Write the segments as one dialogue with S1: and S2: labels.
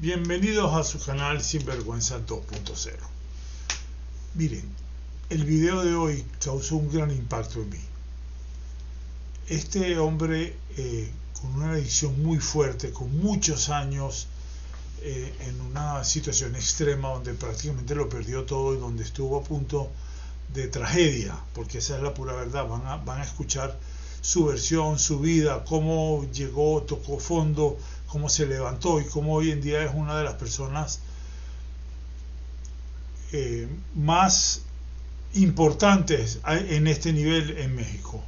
S1: Bienvenidos a su canal Sinvergüenza 2.0. Miren, el video de hoy causó un gran impacto en mí. Este hombre con una adicción muy fuerte, con muchos años en una situación extrema donde prácticamente lo perdió todo y donde estuvo a punto de tragedia, porque esa es la pura verdad. Van a escuchar su versión, su vida, cómo llegó, tocó fondo, cómo se levantó y cómo hoy en día es una de las personas más importantes en este nivel en México.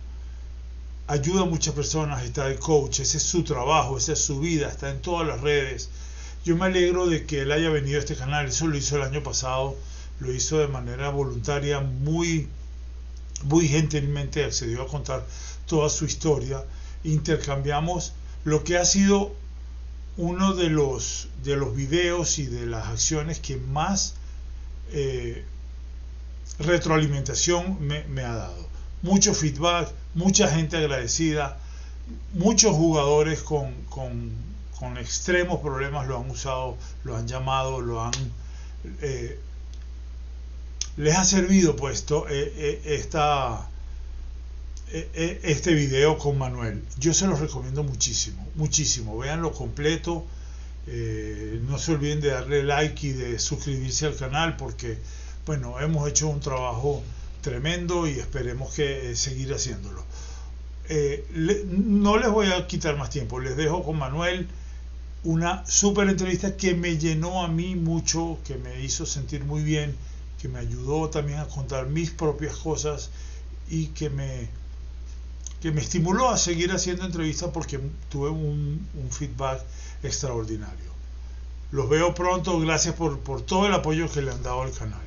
S1: Ayuda a muchas personas, está de coach, ese es su trabajo, esa es su vida, está en todas las redes. Yo me alegro de que él haya venido a este canal. Eso lo hizo el año pasado, lo hizo de manera voluntaria, muy gentilmente accedió a contar toda su historia. Intercambiamos lo que ha sido uno de los videos y de las acciones que más retroalimentación me ha dado. Mucho feedback, mucha gente agradecida, muchos jugadores con extremos problemas lo han usado, lo han llamado, les ha servido puesto este video con Manuel. Yo se los recomiendo muchísimo, muchísimo. Véanlo completo. No se olviden de darle like y de suscribirse al canal porque, bueno, hemos hecho un trabajo tremendo y esperemos que seguir haciéndolo. No les voy a quitar más tiempo. Les dejo con Manuel una súper entrevista que me llenó a mí mucho, que me hizo sentir muy bien, que me ayudó también a contar mis propias cosas y que me estimuló a seguir haciendo entrevistas porque tuve un feedback extraordinario. Los veo pronto. Gracias por todo el apoyo que le han dado al canal.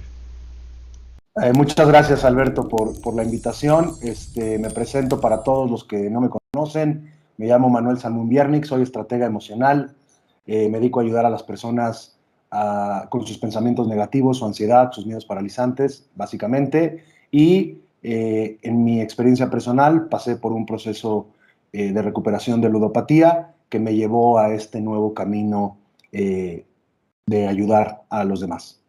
S2: Muchas gracias, Alberto, por la invitación. Me presento para todos los que no me conocen. Me llamo Manuel Sanmunbiernik, soy estratega emocional. Me dedico a ayudar a las personas con sus pensamientos negativos, su ansiedad, sus miedos paralizantes, básicamente. Y en mi experiencia personal pasé por un proceso de recuperación de ludopatía que me llevó a este nuevo camino de ayudar a los demás.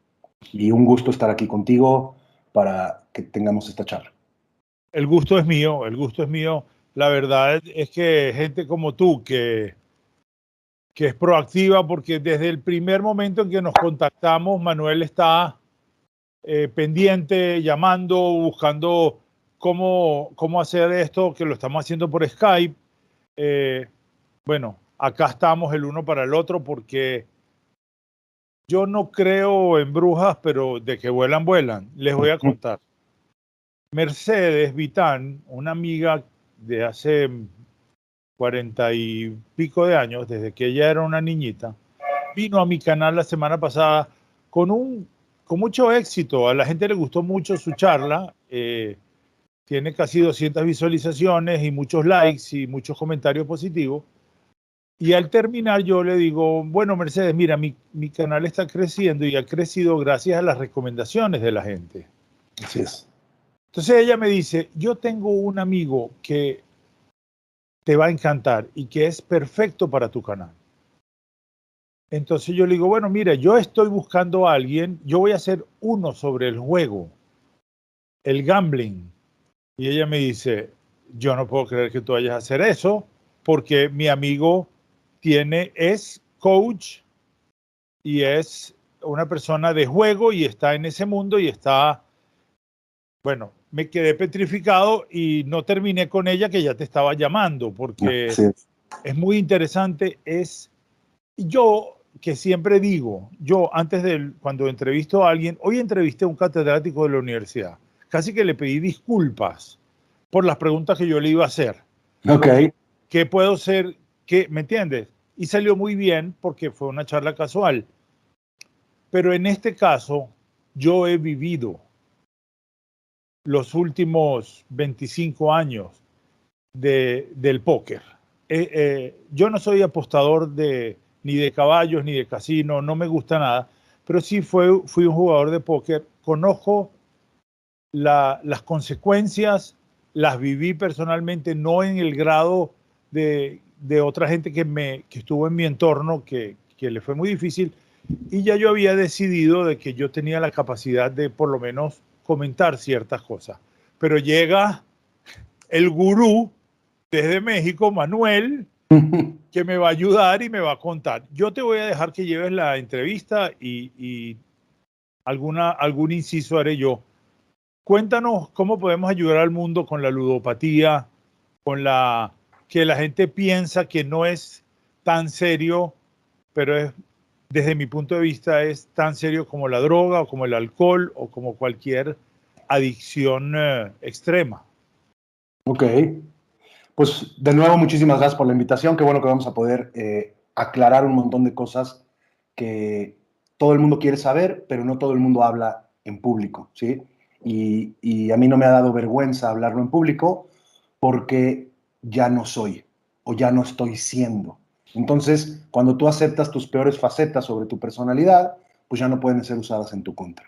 S2: Y un gusto estar aquí contigo para que tengamos esta charla.
S1: El gusto es mío, el gusto es mío. La verdad es que gente como tú que es proactiva, porque desde el primer momento en que nos contactamos, Manuel está pendiente, llamando, buscando cómo hacer esto, que lo estamos haciendo por Skype. Bueno, acá estamos el uno para el otro porque yo no creo en brujas, pero de que vuelan, vuelan. Les voy a contar. Mercedes Vitán, una amiga de hace 40 y pico de años, desde que ella era una niñita, vino a mi canal la semana pasada con mucho éxito. A la gente le gustó mucho su charla. Tiene casi 200 visualizaciones y muchos likes y muchos comentarios positivos. Y al terminar yo le digo, bueno, Mercedes, mira, mi canal está creciendo y ha crecido gracias a las recomendaciones de la gente.
S2: Así es.
S1: Entonces ella me dice, yo tengo un amigo que te va a encantar y que es perfecto para tu canal. Entonces yo le digo, bueno, mira, yo estoy buscando a alguien, yo voy a hacer uno sobre el juego, el gambling. Y ella me dice, yo no puedo creer que tú vayas a hacer eso porque mi amigo es coach y es una persona de juego y está en ese mundo y está, bueno, me quedé petrificado y no terminé con ella, que ya te estaba llamando, porque sí, es muy interesante. Yo que siempre digo, cuando entrevisto a alguien, hoy entrevisté a un catedrático de la universidad, casi que le pedí disculpas por las preguntas que yo le iba a hacer.
S2: Ok.
S1: ¿Qué puedo ser? ¿Me entiendes? Y salió muy bien porque fue una charla casual. Pero en este caso, yo he vivido los últimos 25 años del póker. Yo no soy apostador ni de caballos ni de casino, no me gusta nada, pero sí fui un jugador de póker. Conozco las consecuencias, las viví personalmente, no en el grado de otra gente que estuvo en mi entorno, que que le fue muy difícil, y ya yo había decidido de que yo tenía la capacidad de por lo menos comentar ciertas cosas. Pero llega el gurú desde México, Manuel, que me va a ayudar y me va a contar. Yo te voy a dejar que lleves la entrevista y algún inciso haré yo. Cuéntanos cómo podemos ayudar al mundo con la ludopatía, con la que la gente piensa que no es tan serio, pero es, desde mi punto de vista, es tan serio como la droga o como el alcohol o como cualquier adicción extrema.
S2: Ok, pues de nuevo muchísimas gracias por la invitación. Qué bueno que vamos a poder aclarar un montón de cosas que todo el mundo quiere saber, pero no todo el mundo habla en público, ¿sí? Y a mí no me ha dado vergüenza hablarlo en público porque ya no soy o ya no estoy siendo. Entonces, cuando tú aceptas tus peores facetas sobre tu personalidad, pues ya no pueden ser usadas en tu contra.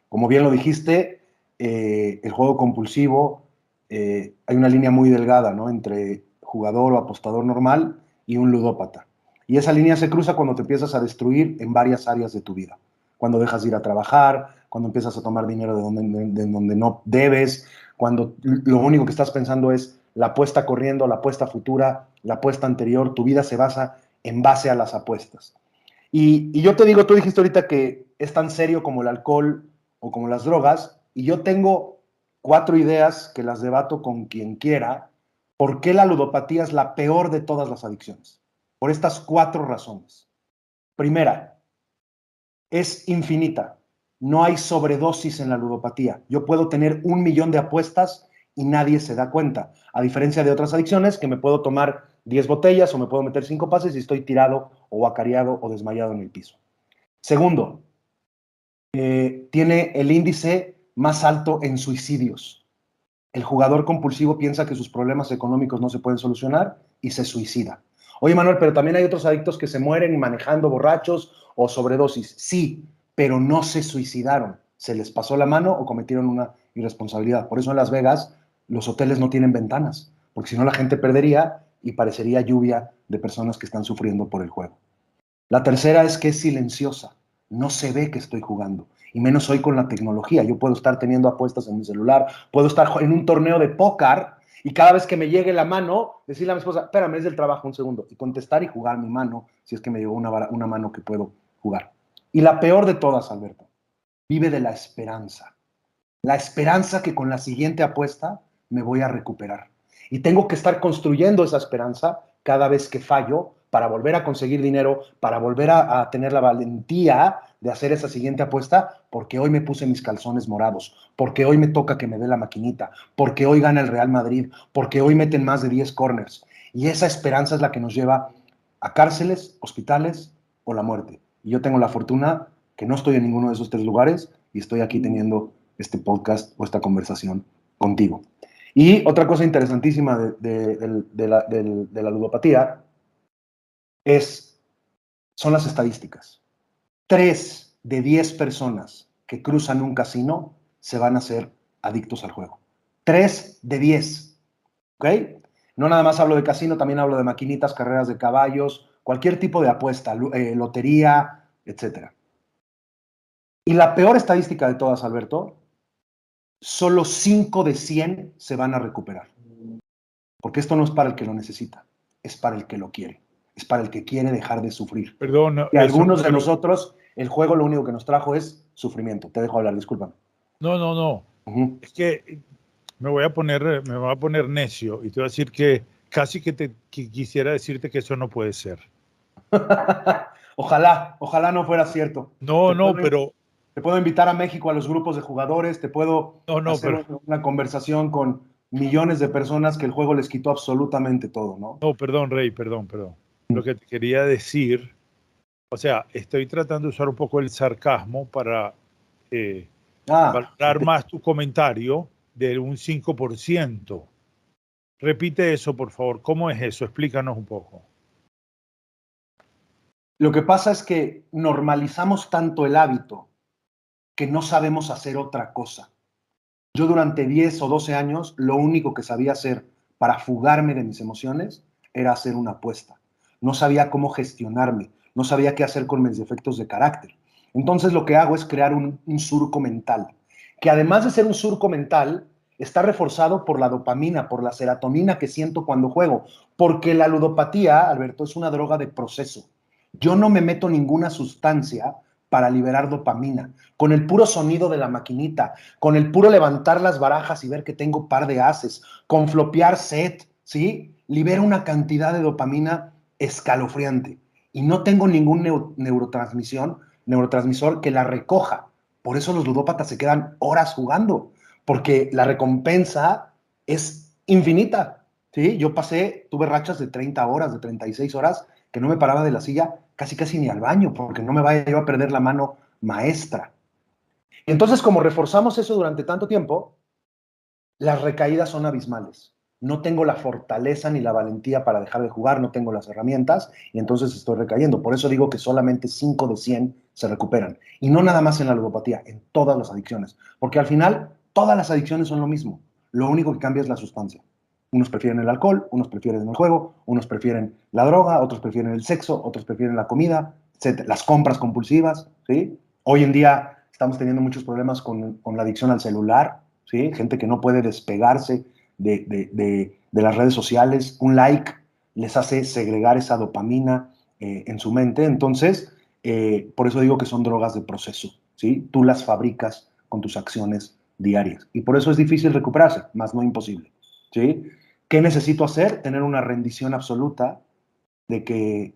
S2: Como bien lo dijiste, el juego compulsivo, hay una línea muy delgada, ¿no?, entre jugador o apostador normal y un ludópata. Y esa línea se cruza cuando te empiezas a destruir en varias áreas de tu vida. Cuando dejas de ir a trabajar, cuando empiezas a tomar dinero de donde no debes, cuando lo único que estás pensando es la apuesta corriendo, la apuesta futura, la apuesta anterior. Tu vida se basa en base a las apuestas. Y yo te digo, tú dijiste ahorita que es tan serio como el alcohol o como las drogas, y yo tengo 4 ideas que las debato con quien quiera, por qué la ludopatía es la peor de todas las adicciones. Por estas 4 razones. Primera, es infinita. No hay sobredosis en la ludopatía. Yo puedo tener 1.000.000 de apuestas y nadie se da cuenta. A diferencia de otras adicciones que me puedo tomar 10 botellas o me puedo meter 5 pases y estoy tirado o acareado o desmayado en el piso. Segundo, tiene el índice más alto en suicidios. El jugador compulsivo piensa que sus problemas económicos no se pueden solucionar y se suicida. Oye, Manuel, pero también hay otros adictos que se mueren manejando borrachos o sobredosis. Sí, pero no se suicidaron. Se les pasó la mano o cometieron una irresponsabilidad. Por eso en Las Vegas los hoteles no tienen ventanas, porque si no la gente perdería y parecería lluvia de personas que están sufriendo por el juego. La tercera es que es silenciosa. No se ve que estoy jugando. Y menos hoy con la tecnología. Yo puedo estar teniendo apuestas en mi celular, puedo estar en un torneo de póker y cada vez que me llegue la mano, decirle a mi esposa, espérame, es del trabajo, un segundo, y contestar y jugar mi mano, si es que me llegó una mano que puedo jugar. Y la peor de todas, Alberto, vive de la esperanza. La esperanza que con la siguiente apuesta me voy a recuperar. Y tengo que estar construyendo esa esperanza cada vez que fallo para volver a conseguir dinero, para volver a tener la valentía de hacer esa siguiente apuesta, porque hoy me puse mis calzones morados, porque hoy me toca que me dé la maquinita, porque hoy gana el Real Madrid, porque hoy meten más de 10 corners. Y esa esperanza es la que nos lleva a cárceles, hospitales o la muerte. Y yo tengo la fortuna que no estoy en ninguno de esos 3 lugares y estoy aquí teniendo este podcast o esta conversación contigo. Y otra cosa interesantísima de la ludopatía son las estadísticas. 3 de 10 personas que cruzan un casino se van a hacer adictos al juego. 3 de 10. ¿Ok? No nada más hablo de casino, también hablo de maquinitas, carreras de caballos, cualquier tipo de apuesta, lotería, etc. Y la peor estadística de todas, Alberto, solo 5 de 100 se van a recuperar. Porque esto no es para el que lo necesita, es para el que lo quiere, es para el que quiere dejar de sufrir.
S1: Perdón,
S2: y algunos de nosotros, el juego lo único que nos trajo es sufrimiento. Te dejo hablar, discúlpame.
S1: No. Es que me voy a poner necio y te voy a decir que casi que quisiera decirte que eso no puede ser.
S2: Ojalá no fuera cierto.
S1: Pero
S2: te puedo invitar a México a los grupos de jugadores, te puedo hacer una conversación con millones de personas que el juego les quitó absolutamente todo, ¿no?
S1: No, perdón, Rey, perdón. Lo que te quería decir, o sea, estoy tratando de usar un poco el sarcasmo para valorar más tu comentario de un 5%. Repite eso, por favor. ¿Cómo es eso? Explícanos un poco.
S2: Lo que pasa es que normalizamos tanto el hábito que no sabemos hacer otra cosa. Yo durante 10 o 12 años, lo único que sabía hacer para fugarme de mis emociones era hacer una apuesta. No sabía cómo gestionarme. no sabía qué hacer con mis defectos de carácter. Entonces lo que hago es crear un surco mental, que además de ser un surco mental, está reforzado por la dopamina, por la serotonina que siento cuando juego, porque la ludopatía, Alberto, es una droga de proceso. Yo no me meto ninguna sustancia para liberar dopamina. Con el puro sonido de la maquinita, con el puro levantar las barajas y ver que tengo par de ases, con flopear set, ¿sí? Libera una cantidad de dopamina escalofriante. Y no tengo ningún neurotransmisor que la recoja. Por eso los ludópatas se quedan horas jugando, porque la recompensa es infinita, ¿sí? Yo tuve rachas de 30 horas, de 36 horas, que no me paraba de la silla casi ni al baño, porque no me vaya yo a perder la mano maestra. Entonces, como reforzamos eso durante tanto tiempo, las recaídas son abismales. No tengo la fortaleza ni la valentía para dejar de jugar, no tengo las herramientas y entonces estoy recayendo. Por eso digo que solamente 5 de 100 se recuperan. Y no nada más en la ludopatía, en todas las adicciones. Porque al final, todas las adicciones son lo mismo. Lo único que cambia es la sustancia. Unos prefieren el alcohol, unos prefieren el juego, unos prefieren la droga, otros prefieren el sexo, otros prefieren la comida, etc. Las compras compulsivas, ¿sí? Hoy en día estamos teniendo muchos problemas con la adicción al celular, ¿sí? Gente que no puede despegarse de las redes sociales. Un like les hace segregar esa dopamina en su mente. Entonces, por eso digo que son drogas de proceso, ¿sí? Tú las fabricas con tus acciones diarias. Y por eso es difícil recuperarse, más no imposible, ¿sí? ¿Qué necesito hacer? Tener una rendición absoluta de que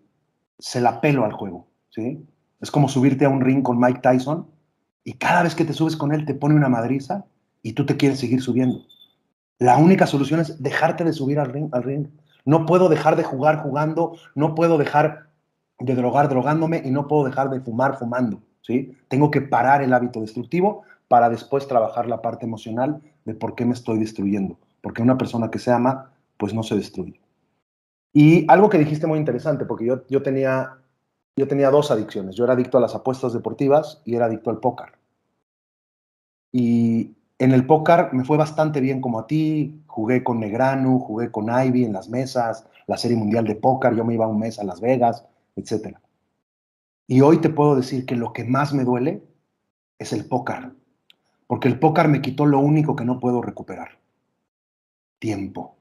S2: se la pelo al juego, ¿sí? Es como subirte a un ring con Mike Tyson y cada vez que te subes con él te pone una madriza y tú te quieres seguir subiendo. La única solución es dejarte de subir al ring. No puedo dejar de jugar jugando, no puedo dejar de drogar drogándome y no puedo dejar de fumar fumando, ¿sí? Tengo que parar el hábito destructivo para después trabajar la parte emocional de por qué me estoy destruyendo. Porque una persona que se ama, pues no se destruye. Y algo que dijiste muy interesante, porque yo tenía 2 adicciones. Yo era adicto a las apuestas deportivas y era adicto al póker. Y en el póker me fue bastante bien como a ti. Jugué con Negranu, jugué con Ivy en las mesas, la Serie Mundial de Póker, yo me iba un mes a Las Vegas, etc. Y hoy te puedo decir que lo que más me duele es el póker, porque el póker me quitó lo único que no puedo recuperar: tiempo.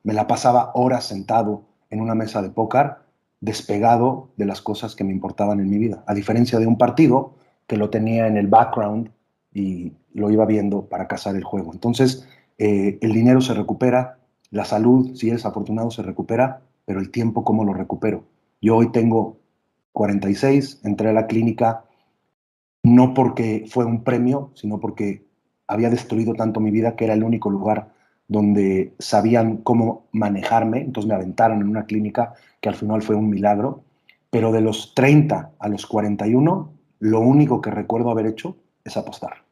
S2: Me la pasaba horas sentado en una mesa de póker, despegado de las cosas que me importaban en mi vida, a diferencia de un partido que lo tenía en el background y lo iba viendo para cazar el juego. Entonces, el dinero se recupera, la salud, si eres afortunado, se recupera, pero el tiempo, ¿cómo lo recupero? Yo hoy tengo 46, entré a la clínica no porque fue un premio, sino porque había destruido tanto mi vida que era el único lugar donde sabían cómo manejarme. Entonces me aventaron en una clínica que al final fue un milagro. Pero de los 30 a los 41, lo único que recuerdo haber hecho es apostar.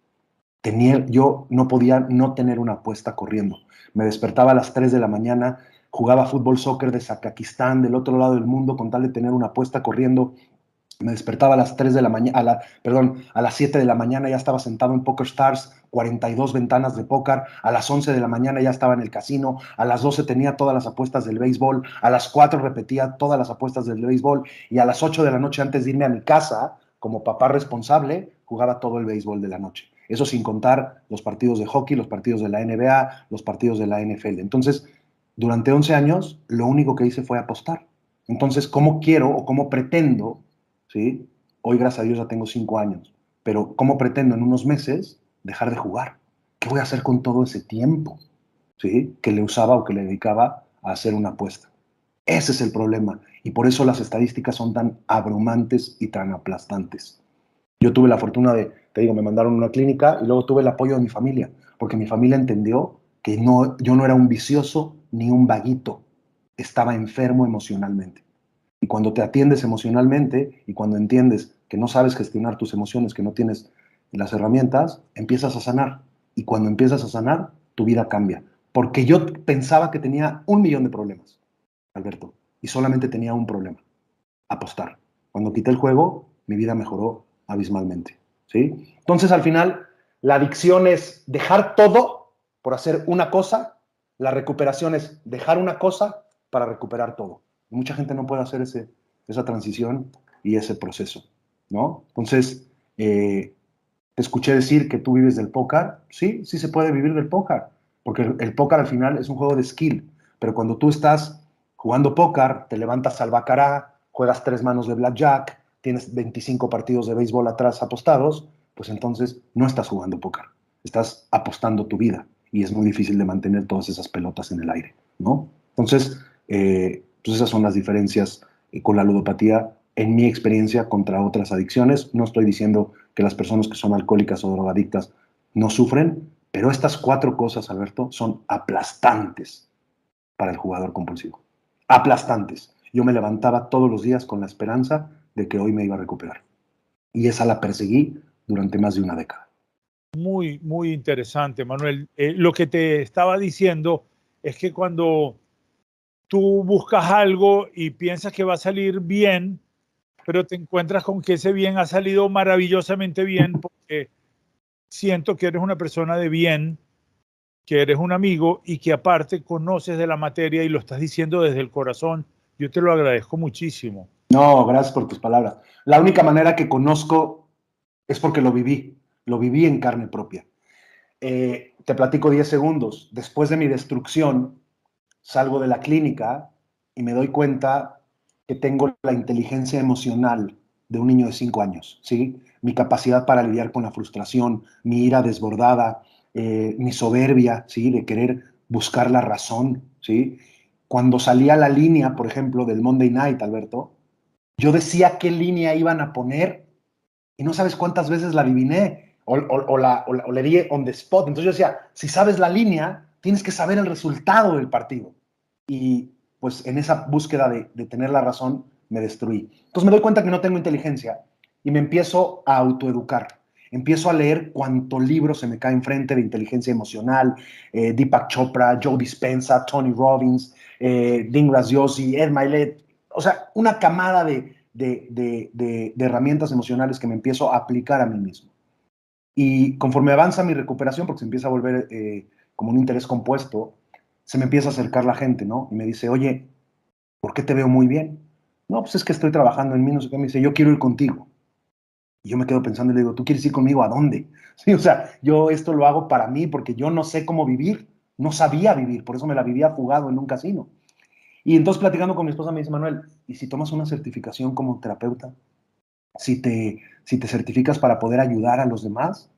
S2: Yo no podía no tener una apuesta corriendo. Me despertaba a las 3 de la mañana, jugaba fútbol, soccer de Kazajistán, del otro lado del mundo, con tal de tener una apuesta corriendo. Me despertaba a las 3 de la mañana, a las 7 de la mañana ya estaba sentado en PokerStars, 42 ventanas de póker, a las 11 de la mañana ya estaba en el casino, a las 12 tenía todas las apuestas del béisbol, a las 4 repetía todas las apuestas del béisbol y a las 8 de la noche antes de irme a mi casa, como papá responsable, jugaba todo el béisbol de la noche. Eso sin contar los partidos de hockey, los partidos de la NBA, los partidos de la NFL. Entonces, durante 11 años, lo único que hice fue apostar. Entonces, ¿cómo quiero o cómo pretendo, ¿sí? Hoy, gracias a Dios, ya tengo 5 años, pero ¿cómo pretendo en unos meses dejar de jugar? ¿Qué voy a hacer con todo ese tiempo, ¿sí? Que le usaba o que le dedicaba a hacer una apuesta? Ese es el problema y por eso las estadísticas son tan abrumantes y tan aplastantes. Yo tuve la fortuna te digo, me mandaron a una clínica y luego tuve el apoyo de mi familia, porque mi familia entendió que yo no era un vicioso ni un vaguito, estaba enfermo emocionalmente. Y cuando te atiendes emocionalmente y cuando entiendes que no sabes gestionar tus emociones, que no tienes las herramientas, empiezas a sanar. Y cuando empiezas a sanar, tu vida cambia. Porque yo pensaba que tenía 1.000.000 de problemas, Alberto, y solamente tenía un problema: apostar. Cuando quité el juego, mi vida mejoró abismalmente, ¿sí? Entonces, al final, la adicción es dejar todo por hacer una cosa, la recuperación es dejar una cosa para recuperar todo. Mucha gente no puede hacer esa transición y ese proceso, ¿no? Entonces, te escuché decir que tú vives del póker. Sí, sí se puede vivir del póker, porque el póker al final es un juego de skill, pero cuando tú estás jugando póker, te levantas al baccarat, juegas 3 manos de blackjack, tienes 25 partidos de béisbol atrás apostados, pues entonces no estás jugando póker, estás apostando tu vida y es muy difícil de mantener todas esas pelotas en el aire, ¿no? Entonces, pues esas son las diferencias con la ludopatía en mi experiencia contra otras adicciones. No estoy diciendo que las personas que son alcohólicas o drogadictas no sufren, pero estas 4 cosas, Alberto, son aplastantes para el jugador compulsivo. Aplastantes. Yo me levantaba todos los días con la esperanza de que hoy me iba a recuperar. Y esa la perseguí durante más de una década.
S1: Muy, muy interesante, Manuel. Lo que te estaba diciendo es que cuando tú buscas algo y piensas que va a salir bien, pero te encuentras con que ese bien ha salido maravillosamente bien, porque siento que eres una persona de bien, que eres un amigo y que aparte conoces de la materia y lo estás diciendo desde el corazón. Yo te lo agradezco muchísimo.
S2: No, gracias por tus palabras. La única manera que conozco es porque lo viví en carne propia. Te platico 10 segundos. Después de mi destrucción, salgo de la clínica y me doy cuenta que tengo la inteligencia emocional de un niño de 5 años, ¿sí? Mi capacidad para lidiar con la frustración, mi ira desbordada, mi soberbia, ¿sí? De querer buscar la razón, ¿sí? Cuando salía la línea, por ejemplo, del Monday Night, Alberto, yo decía qué línea iban a poner y no sabes cuántas veces la adiviné o le di on the spot. Entonces yo decía, si sabes la línea, tienes que saber el resultado del partido. Y pues en esa búsqueda de tener la razón, me destruí. Entonces me doy cuenta que no tengo inteligencia y me empiezo a autoeducar. Empiezo a leer cuánto libro se me cae enfrente de inteligencia emocional, Deepak Chopra, Joe Dispenza, Tony Robbins, Dean Graziosi, Ed Milet, o sea, una camada de herramientas emocionales que me empiezo a aplicar a mí mismo. Y conforme avanza mi recuperación, porque se empieza a volver como un interés compuesto, se me empieza a acercar la gente, ¿no? Y me dice, oye, ¿por qué te veo muy bien? No, pues es que estoy trabajando en mí, no sé qué. Me dice, yo quiero ir contigo. Y yo me quedo pensando y le digo, ¿tú quieres ir conmigo a dónde? Sí, o sea, yo esto lo hago para mí porque yo no sé cómo vivir, no sabía vivir, por eso me la vivía fugado en un casino. Y entonces platicando con mi esposa me dice, Manuel, ¿y si tomas una certificación como terapeuta? Si te certificas para poder ayudar a los demás,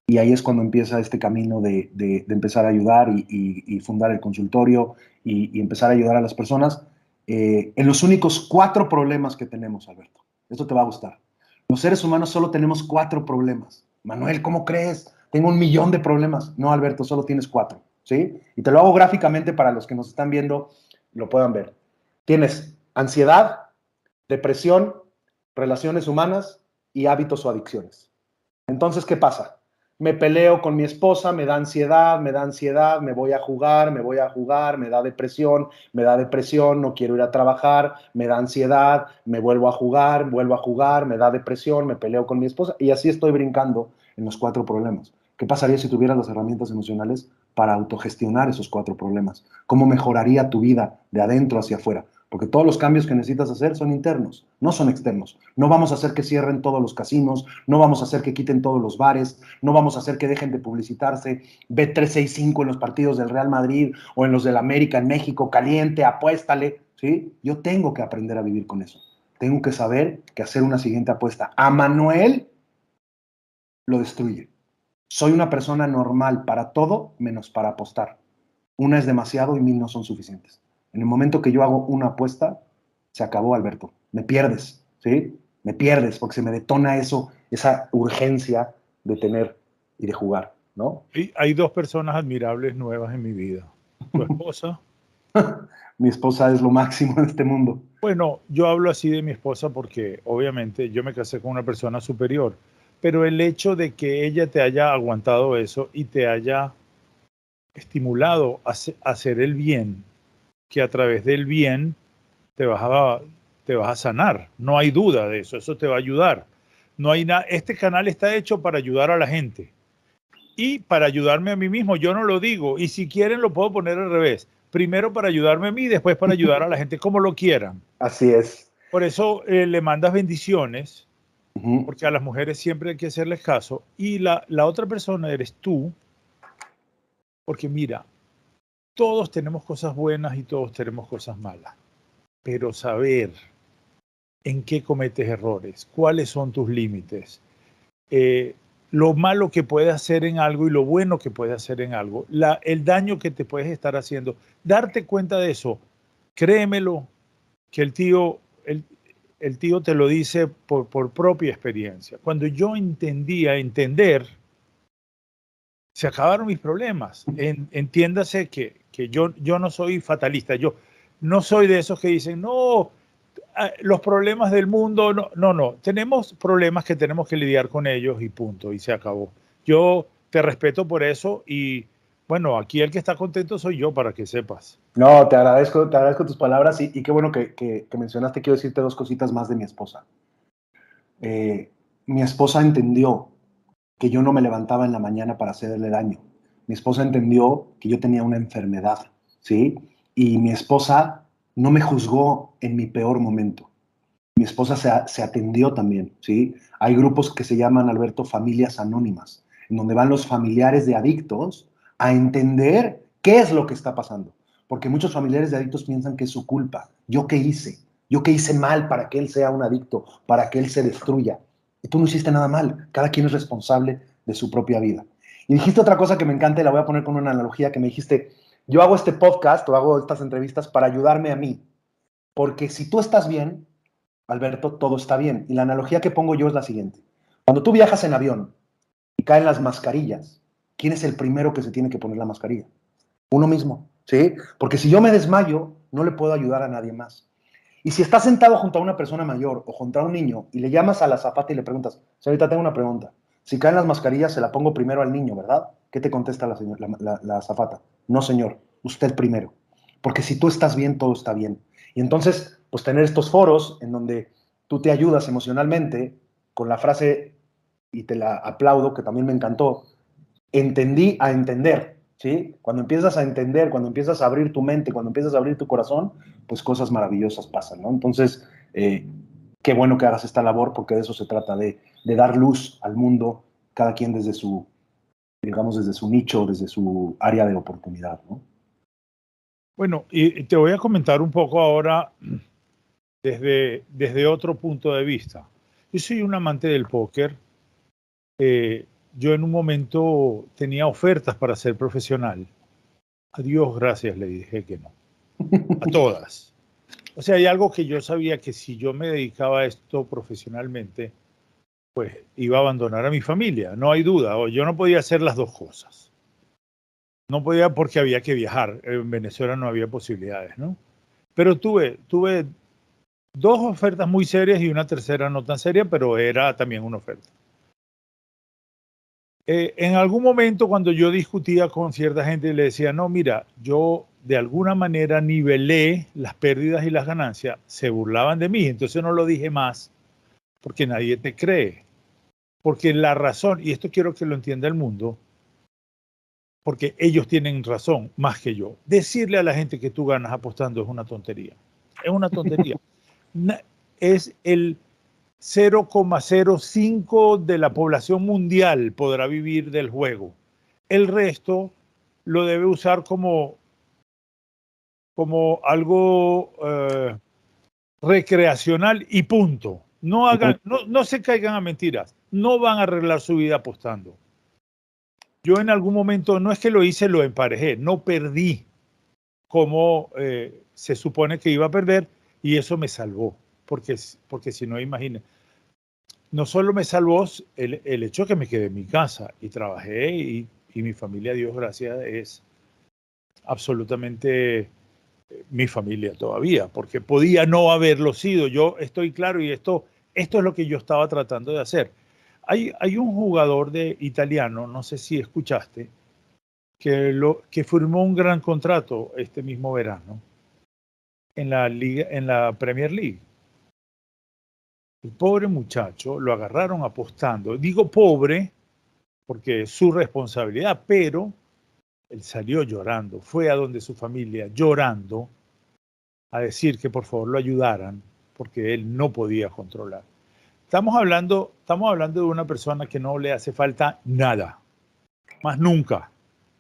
S2: y ahí es cuando empieza este camino de empezar a ayudar y fundar el consultorio y empezar a ayudar a las personas en los únicos 4 problemas que tenemos, Alberto. Esto te va a gustar. Los seres humanos solo tenemos 4 problemas. Manuel, ¿cómo crees? Tengo 1.000.000 de problemas. No, Alberto, solo tienes 4, ¿sí? Y te lo hago gráficamente para los que nos están viendo, lo puedan ver. Tienes ansiedad, depresión, relaciones humanas y hábitos o adicciones. Entonces, ¿qué pasa? Me peleo con mi esposa, me da ansiedad, me voy a jugar, me da depresión, no quiero ir a trabajar, me da ansiedad, me vuelvo a jugar, me da depresión, me peleo con mi esposa y así estoy brincando en los 4 problemas. ¿Qué pasaría si tuvieras las herramientas emocionales para autogestionar esos 4 problemas? ¿Cómo mejoraría tu vida de adentro hacia afuera? Porque todos los cambios que necesitas hacer son internos, no son externos. No vamos a hacer que cierren todos los casinos, no vamos a hacer que quiten todos los bares, no vamos a hacer que dejen de publicitarse Bet365 en los partidos del Real Madrid o en los del América en México, caliente, apuéstale, ¿sí? Yo tengo que aprender a vivir con eso. Tengo que saber que hacer una siguiente apuesta a Manuel lo destruye. Soy una persona normal para todo menos para apostar. Una es demasiado y 1.000 no son suficientes. En el momento que yo hago una apuesta, se acabó, Alberto. Me pierdes, ¿sí? Me pierdes porque se me detona eso, esa urgencia de tener y de jugar, ¿no?
S1: Hay 2 personas admirables nuevas en mi vida. Tu esposa.
S2: Mi esposa es lo máximo en este mundo.
S1: Bueno, yo hablo así de mi esposa porque obviamente yo me casé con una persona superior, pero el hecho de que ella te haya aguantado eso y te haya estimulado a hacer el bien, que a través del bien te vas te vas a sanar. No hay duda de eso, eso te va a ayudar. No hay nada. Este canal está hecho para ayudar a la gente y para ayudarme a mí mismo. Yo no lo digo y si quieren lo puedo poner al revés. Primero para ayudarme a mí, después para ayudar a la gente como lo quieran.
S2: Así es.
S1: Por eso le mandas bendiciones,
S2: Ujú.
S1: porque a las mujeres siempre hay que hacerles caso. Y la otra persona eres tú, porque mira, todos tenemos cosas buenas y todos tenemos cosas malas. Pero saber en qué cometes errores, cuáles son tus límites, lo malo que puedes hacer en algo y lo bueno que puedes hacer en algo, el daño que te puedes estar haciendo, darte cuenta de eso, créemelo, que el tío te lo dice por propia experiencia. Cuando yo entender, se acabaron mis problemas. Entiéndase que yo no soy fatalista, yo no soy de esos que dicen, no, los problemas del mundo, no, tenemos problemas que tenemos que lidiar con ellos y punto, y se acabó. Yo te respeto por eso y bueno, aquí el que está contento soy yo, para que sepas.
S2: No, te agradezco tus palabras y qué bueno que mencionaste. Quiero decirte dos cositas más de mi esposa. Mi esposa entendió que yo no me levantaba en la mañana para hacerle daño. Mi esposa entendió que yo tenía una enfermedad, ¿sí? Y mi esposa no me juzgó en mi peor momento. Mi esposa se atendió también, ¿sí? Hay grupos que se llaman, Alberto, familias anónimas, en donde van los familiares de adictos a entender qué es lo que está pasando. Porque muchos familiares de adictos piensan que es su culpa. ¿Yo qué hice? ¿Yo qué hice mal para que él sea un adicto, para que él se destruya? Y tú no hiciste nada mal. Cada quien es responsable de su propia vida. Y dijiste otra cosa que me encanta y la voy a poner con una analogía que me dijiste, yo hago este podcast o hago estas entrevistas para ayudarme a mí. Porque si tú estás bien, Alberto, todo está bien. Y la analogía que pongo yo es la siguiente. Cuando tú viajas en avión y caen las mascarillas, ¿quién es el primero que se tiene que poner la mascarilla? Uno mismo, ¿sí? Porque si yo me desmayo, no le puedo ayudar a nadie más. Y si estás sentado junto a una persona mayor o junto a un niño y le llamas a la azafata y le preguntas, señorita, tengo una pregunta. Si caen las mascarillas, se la pongo primero al niño, ¿verdad? ¿Qué te contesta la azafata? No, señor, usted primero. Porque si tú estás bien, todo está bien. Y entonces, pues tener estos foros en donde tú te ayudas emocionalmente con la frase, y te la aplaudo, que también me encantó, entendí a entender, ¿sí? Cuando empiezas a entender, cuando empiezas a abrir tu mente, cuando empiezas a abrir tu corazón, pues cosas maravillosas pasan, ¿no? Entonces, qué bueno que hagas esta labor, porque de eso se trata, de dar luz al mundo, cada quien desde su, digamos, desde su nicho, desde su área de oportunidad, ¿no?
S1: Bueno, y te voy a comentar un poco ahora desde otro punto de vista. Yo soy un amante del póker. Eh, yo en un momento tenía ofertas para ser profesional. A Dios gracias le dije que no. A todas. O sea, hay algo que yo sabía, que si yo me dedicaba a esto profesionalmente, pues iba a abandonar a mi familia, no hay duda. O yo no podía hacer las dos cosas. No podía, porque había que viajar. En Venezuela no había posibilidades, ¿no? Pero tuve dos ofertas muy serias y una tercera no tan seria, pero era también una oferta. En algún momento, cuando yo discutía con cierta gente, le decía, no, mira, yo de alguna manera nivelé las pérdidas y las ganancias, se burlaban de mí, entonces no lo dije más, porque nadie te cree. Porque la razón, y esto quiero que lo entienda el mundo, porque ellos tienen razón más que yo. Decirle a la gente que tú ganas apostando es una tontería. Es una tontería. Es el 0,05 de la población mundial podrá vivir del juego. El resto lo debe usar como algo recreacional y punto. No se caigan a mentiras. No van a arreglar su vida apostando. Yo en algún momento, no es que lo hice, lo emparejé, no perdí como se supone que iba a perder, y eso me salvó, porque si no, imagínense. No solo me salvó el hecho que me quedé en mi casa y trabajé, y mi familia, Dios gracias, es absolutamente mi familia todavía, porque podía no haberlo sido. Yo estoy claro, y esto es lo que yo estaba tratando de hacer. Hay un jugador italiano, no sé si escuchaste, que firmó un gran contrato este mismo verano en la Premier League. El pobre muchacho lo agarraron apostando. Digo pobre porque es su responsabilidad, pero él salió llorando, fue a donde su familia llorando a decir que por favor lo ayudaran, porque él no podía controlar. Estamos hablando de una persona que no le hace falta nada, más nunca.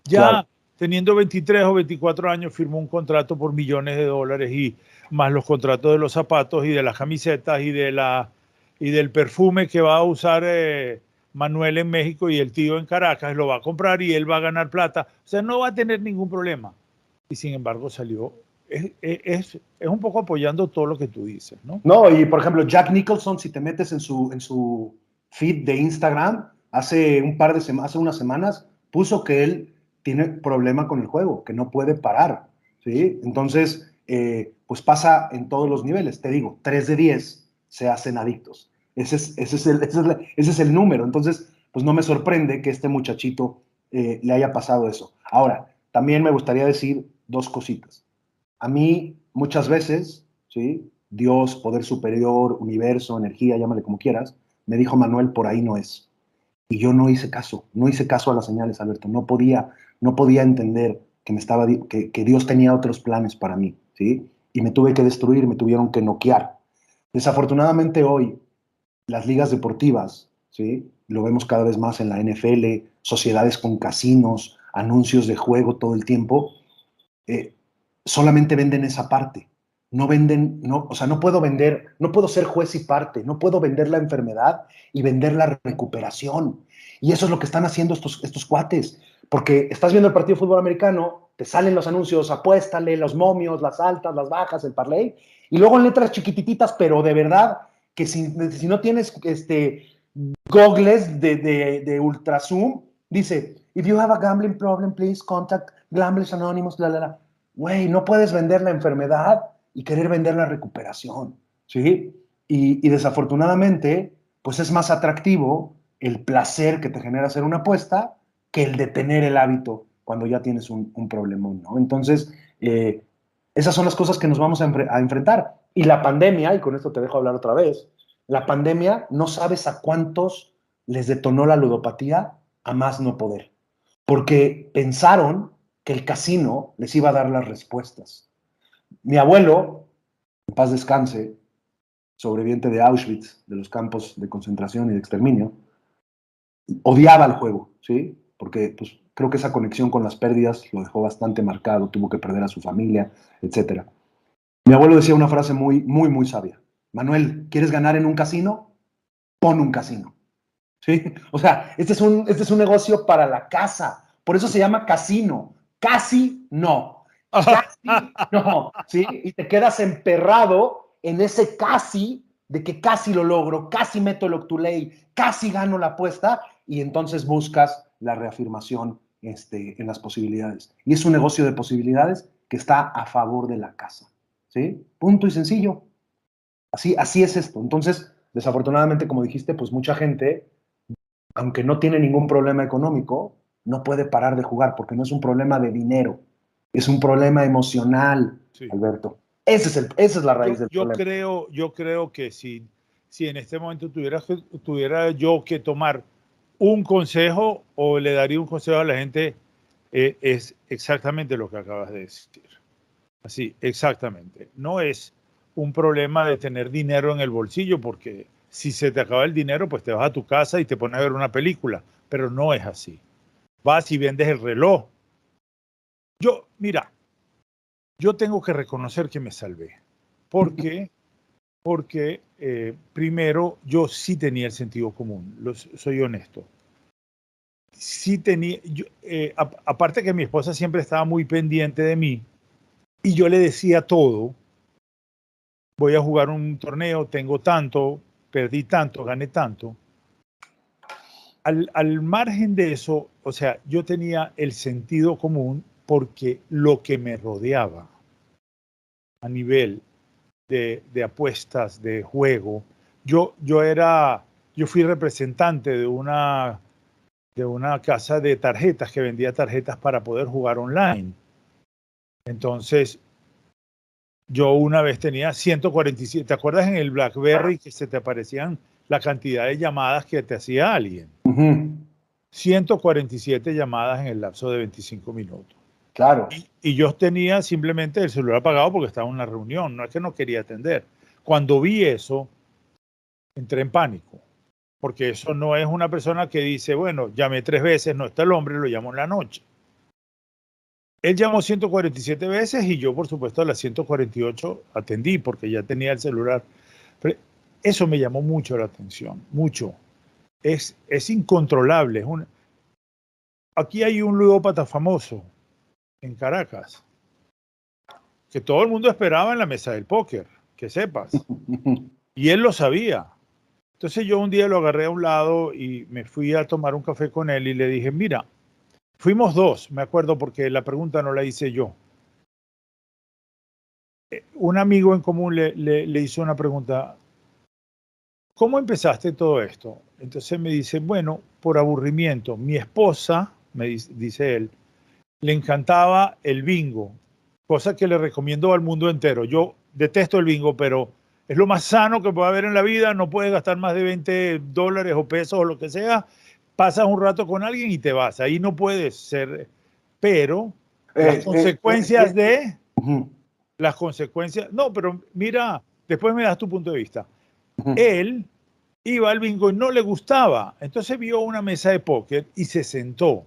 S1: Ya claro, teniendo 23 o 24 años, firmó un contrato por millones de dólares y más los contratos de los zapatos y de las camisetas y del perfume que va a usar Manuel en México y el tío en Caracas lo va a comprar y él va a ganar plata. O sea, no va a tener ningún problema. Y sin embargo salió. Es un poco apoyando todo lo que tú dices, ¿no?
S2: No, y por ejemplo, Jack Nicholson, si te metes en su feed de Instagram, hace unas semanas, puso que él tiene problema con el juego, que no puede parar, ¿sí? Entonces, pues pasa en todos los niveles. Te digo, 3 de 10 se hacen adictos. Ese es el número. Entonces, pues no me sorprende que este muchachito le haya pasado eso. Ahora, también me gustaría decir 2 cositas. A mí, muchas veces, ¿sí? Dios, poder superior, universo, energía, llámale como quieras, me dijo, Manuel, por ahí no es. Y yo no hice caso a las señales, Alberto. No podía entender que Dios tenía otros planes para mí, ¿sí? Y me tuve que destruir, me tuvieron que noquear. Desafortunadamente hoy, las ligas deportivas, ¿sí? Lo vemos cada vez más en la NFL, sociedades con casinos, anuncios de juego todo el tiempo, solamente venden esa parte. No venden, o sea, no puedo ser juez y parte, no puedo vender la enfermedad y vender la recuperación. Y eso es lo que están haciendo estos cuates. Porque estás viendo el partido de fútbol americano, te salen los anuncios, apuéstale, los momios, las altas, las bajas, el parlay, y luego en letras chiquititas, pero de verdad, que si no tienes goggles de ultra zoom, dice, if you have a gambling problem, please contact Gamblers Anonymous, Güey, no puedes vender la enfermedad y querer vender la recuperación, ¿sí? Y desafortunadamente, pues es más atractivo el placer que te genera hacer una apuesta que el de tener el hábito cuando ya tienes un problemón, ¿no? Entonces, esas son las cosas que nos vamos a enfrentar. Y la pandemia, y con esto te dejo hablar otra vez, la pandemia, no sabes a cuántos les detonó la ludopatía a más no poder. Porque pensaron que el casino les iba a dar las respuestas. Mi abuelo, en paz descanse, sobreviviente de Auschwitz, de los campos de concentración y de exterminio, odiaba el juego, ¿sí? Porque pues, creo que esa conexión con las pérdidas lo dejó bastante marcado, tuvo que perder a su familia, etc. Mi abuelo decía una frase muy, muy, muy sabia. Manuel, ¿quieres ganar en un casino? Pon un casino. ¿Sí? O sea, este es un negocio para la casa. Por eso se llama casino. Casi no. Casi no. ¿Sí? Y te quedas emperrado en ese casi, de que casi lo logro, casi meto el octuley, casi gano la apuesta, y entonces buscas la reafirmación en las posibilidades. Y es un negocio de posibilidades que está a favor de la casa. ¿Sí? Punto y sencillo. Así es esto. Entonces, desafortunadamente, como dijiste, pues mucha gente, aunque no tiene ningún problema económico, no puede parar de jugar porque no es un problema de dinero, es un problema emocional, sí. Alberto. Esa es la raíz del problema.
S1: Yo creo que si en este momento tuviera yo que tomar un consejo o le daría un consejo a la gente, es exactamente lo que acabas de decir. Así, exactamente. No es un problema de tener dinero en el bolsillo, porque si se te acaba el dinero, pues te vas a tu casa y te pones a ver una película, pero no es así. Vas y vendes el reloj. Mira, yo tengo que reconocer que me salvé. ¿Por qué? Porque primero yo sí tenía el sentido común, soy honesto. Sí tenía, aparte que mi esposa siempre estaba muy pendiente de mí y yo le decía todo. Voy a jugar un torneo, tengo tanto, perdí tanto, gané tanto. Al margen de eso, o sea, yo tenía el sentido común porque lo que me rodeaba a nivel de apuestas, de juego, yo fui representante de una casa de tarjetas que vendía tarjetas para poder jugar online. Entonces, yo una vez tenía 147, ¿te acuerdas en el BlackBerry que se te aparecían la cantidad de llamadas que te hacía alguien? 147 llamadas en el lapso de 25 minutos.
S2: Claro.
S1: Y yo tenía simplemente el celular apagado porque estaba en una reunión, no es que no quería atender. Cuando vi eso, entré en pánico, porque eso no es una persona que dice, bueno, llamé 3 veces, no está el hombre, lo llamo en la noche. Él llamó 147 veces y yo, por supuesto, a las 148 atendí porque ya tenía el celular. Pero eso me llamó mucho la atención, mucho. Es incontrolable. Aquí hay un ludópata famoso en Caracas que todo el mundo esperaba en la mesa del póker, que sepas. Y él lo sabía. Entonces yo un día lo agarré a un lado y me fui a tomar un café con él y le dije, mira, fuimos 2, me acuerdo porque la pregunta no la hice yo. Un amigo en común le hizo una pregunta, ¿cómo empezaste todo esto? Entonces me dice, bueno, por aburrimiento. Mi esposa, dice él, le encantaba el bingo, cosa que le recomiendo al mundo entero. Yo detesto el bingo, pero es lo más sano que puede haber en la vida. No puedes gastar más de $20 o pesos o lo que sea. Pasas un rato con alguien y te vas. Ahí no puedes ser. Pero las consecuencias las consecuencias. No, pero mira, después me das tu punto de vista. Él iba al bingo y no le gustaba. Entonces vio una mesa de póker y se sentó.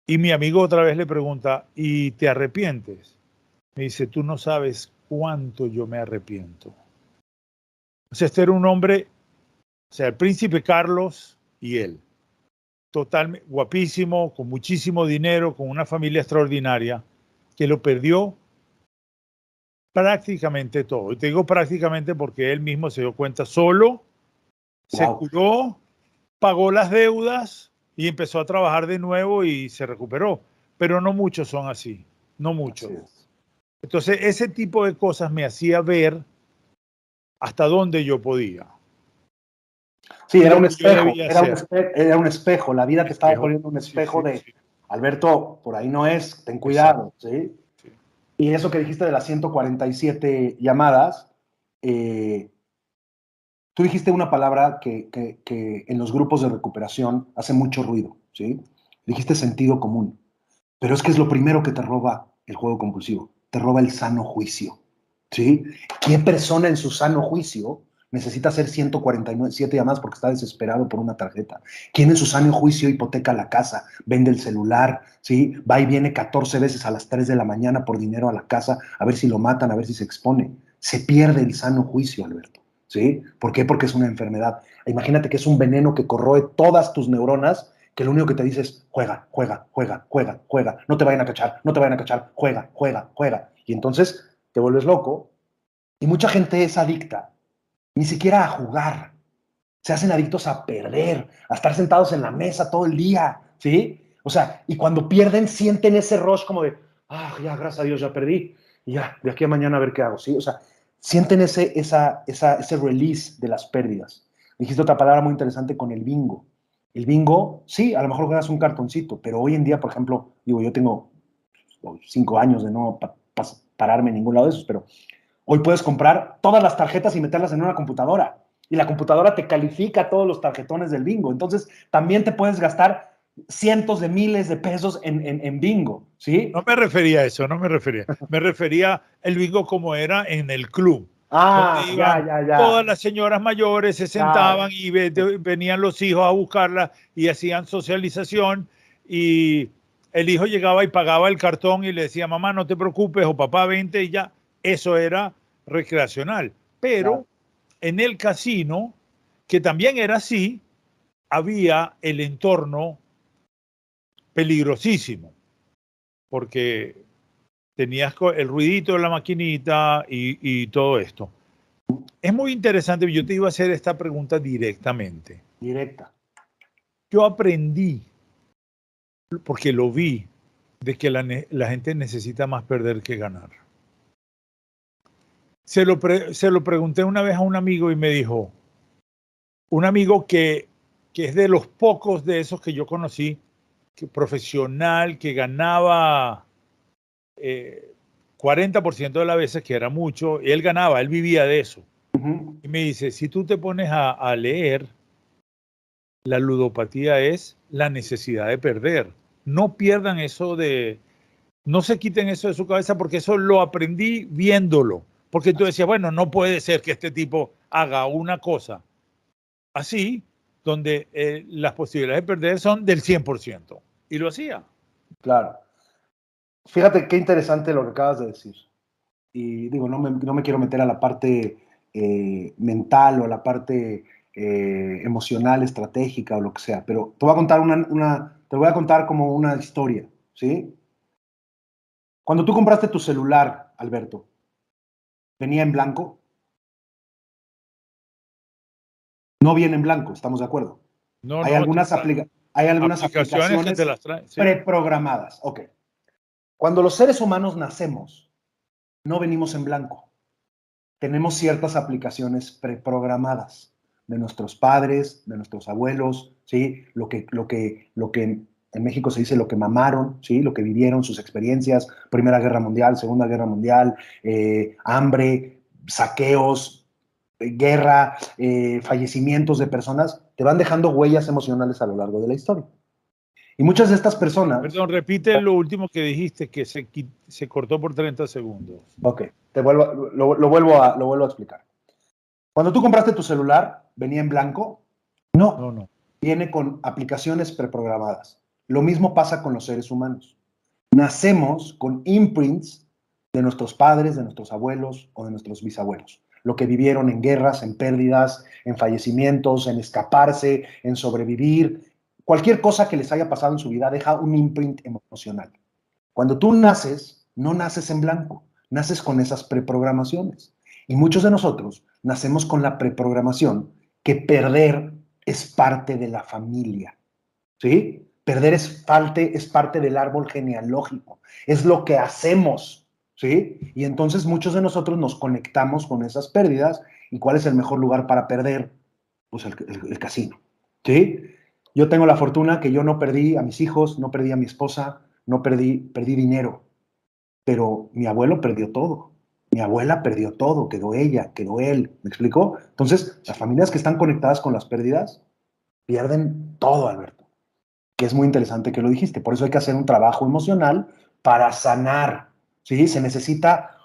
S1: Y mi amigo otra vez le pregunta, ¿y te arrepientes? Me dice, tú no sabes cuánto yo me arrepiento. O sea, este era un hombre, o sea, el príncipe Carlos y él. Totalmente guapísimo, con muchísimo dinero, con una familia extraordinaria, que lo perdió prácticamente todo. Y te digo prácticamente porque él mismo se dio cuenta solo, se curó, pagó las deudas y empezó a trabajar de nuevo y se recuperó. Pero no muchos son así, no muchos. Entonces, ese tipo de cosas me hacía ver hasta dónde yo podía.
S2: Sí, era un espejo, era un espejo, la vida te estaba poniendo un espejo Alberto, por ahí no es, ten cuidado, ¿sí? Sí. Y eso que dijiste de las 147 llamadas, tú dijiste una palabra que en los grupos de recuperación hace mucho ruido, ¿sí? Dijiste sentido común, pero es que es lo primero que te roba el juego compulsivo, te roba el sano juicio, ¿sí? ¿Qué persona en su sano juicio necesita hacer 147 llamadas porque está desesperado por una tarjeta? ¿Quién en su sano juicio hipoteca la casa, vende el celular, ¿sí? Va y viene 14 veces a las 3 de la mañana por dinero a la casa a ver si lo matan, a ver si se expone? Se pierde el sano juicio, Alberto, ¿sí? ¿Por qué? Porque es una enfermedad. Imagínate que es un veneno que corroe todas tus neuronas, que lo único que te dice es juega, juega, juega, juega, juega, no te vayan a cachar, no te vayan a cachar, juega, juega, juega. Y entonces te vuelves loco y mucha gente es adicta ni siquiera a jugar. Se hacen adictos a perder, a estar sentados en la mesa todo el día, ¿sí? O sea, y cuando pierden sienten ese rush como de, ya, gracias a Dios, ya perdí, y ya, de aquí a mañana a ver qué hago, ¿sí? O sea, sienten ese release de las pérdidas. Dijiste otra palabra muy interesante con el bingo. El bingo, sí, a lo mejor juegas un cartoncito, pero hoy en día, por ejemplo, digo, yo tengo 5 años de no pararme en ningún lado de esos, pero hoy puedes comprar todas las tarjetas y meterlas en una computadora. Y la computadora te califica todos los tarjetones del bingo. Entonces, también te puedes gastar cientos de miles de pesos en bingo, ¿sí?
S1: No me refería a eso, no me refería. Me refería al bingo como era en el club.
S2: Ya.
S1: Todas las señoras mayores se sentaban y venían los hijos a buscarla y hacían socialización y el hijo llegaba y pagaba el cartón y le decía, mamá, no te preocupes, o papá, vente, y ya. Eso era recreacional. Pero en el casino, que también era así, había el entorno peligrosísimo, porque tenías el ruidito de la maquinita y todo esto. Es muy interesante, yo te iba a hacer esta pregunta directamente.
S2: Directa.
S1: Yo aprendí, porque lo vi, de que la gente necesita más perder que ganar. Se lo pregunté una vez a un amigo y me dijo, un amigo que es de los pocos de esos que yo conocí, profesional, que ganaba 40% de las veces, que era mucho, y él ganaba, él vivía de eso. Y me dice, si tú te pones a leer, la ludopatía es la necesidad de perder. No pierdan eso no se quiten eso de su cabeza, porque eso lo aprendí viéndolo. Porque tú decías, bueno, no puede ser que este tipo haga una cosa así, donde las posibilidades de perder son del 100%. Y lo hacía.
S2: Claro. Fíjate qué interesante lo que acabas de decir. Y digo, no me quiero meter a la parte mental o a la parte emocional, estratégica o lo que sea, pero te voy a contar te voy a contar como una historia, ¿sí? Cuando tú compraste tu celular, Alberto, ¿venía en blanco? No viene en blanco, ¿estamos de acuerdo?
S1: No,
S2: Hay
S1: no,
S2: algunas, hay algunas
S1: aplicaciones que te
S2: aplicaciones
S1: las traen. Sí.
S2: preprogramadas. Ok. Cuando los seres humanos nacemos, no venimos en blanco. Tenemos ciertas aplicaciones preprogramadas de nuestros padres, de nuestros abuelos, ¿sí? Lo que en México se dice lo que mamaron, ¿sí? Lo que vivieron, sus experiencias, Primera Guerra Mundial, Segunda Guerra Mundial, hambre, saqueos, guerra, fallecimientos de personas, te van dejando huellas emocionales a lo largo de la historia. Y muchas de estas personas...
S1: Perdón, repite lo último que dijiste, que se cortó por 30 segundos.
S2: Ok, lo vuelvo a explicar. Cuando tú compraste tu celular, ¿venía en blanco? No,
S1: No.
S2: viene con aplicaciones preprogramadas. Lo mismo pasa con los seres humanos. Nacemos con imprints de nuestros padres, de nuestros abuelos o de nuestros bisabuelos. Lo que vivieron en guerras, en pérdidas, en fallecimientos, en escaparse, en sobrevivir. Cualquier cosa que les haya pasado en su vida deja un imprint emocional. Cuando tú naces, no naces en blanco, naces con esas preprogramaciones. Y muchos de nosotros nacemos con la preprogramación que perder es parte de la familia, ¿sí? Perder es parte del árbol genealógico, es lo que hacemos, ¿sí? Y entonces muchos de nosotros nos conectamos con esas pérdidas. ¿Y cuál es el mejor lugar para perder? Pues el casino, ¿sí? Yo tengo la fortuna que yo no perdí a mis hijos, no perdí a mi esposa, no perdí dinero, pero mi abuelo perdió todo. Mi abuela perdió todo, quedó ella, quedó él, ¿me explicó? Entonces, las familias que están conectadas con las pérdidas pierden todo, Alberto, que es muy interesante que lo dijiste. Por eso hay que hacer un trabajo emocional para sanar, ¿sí? Se necesita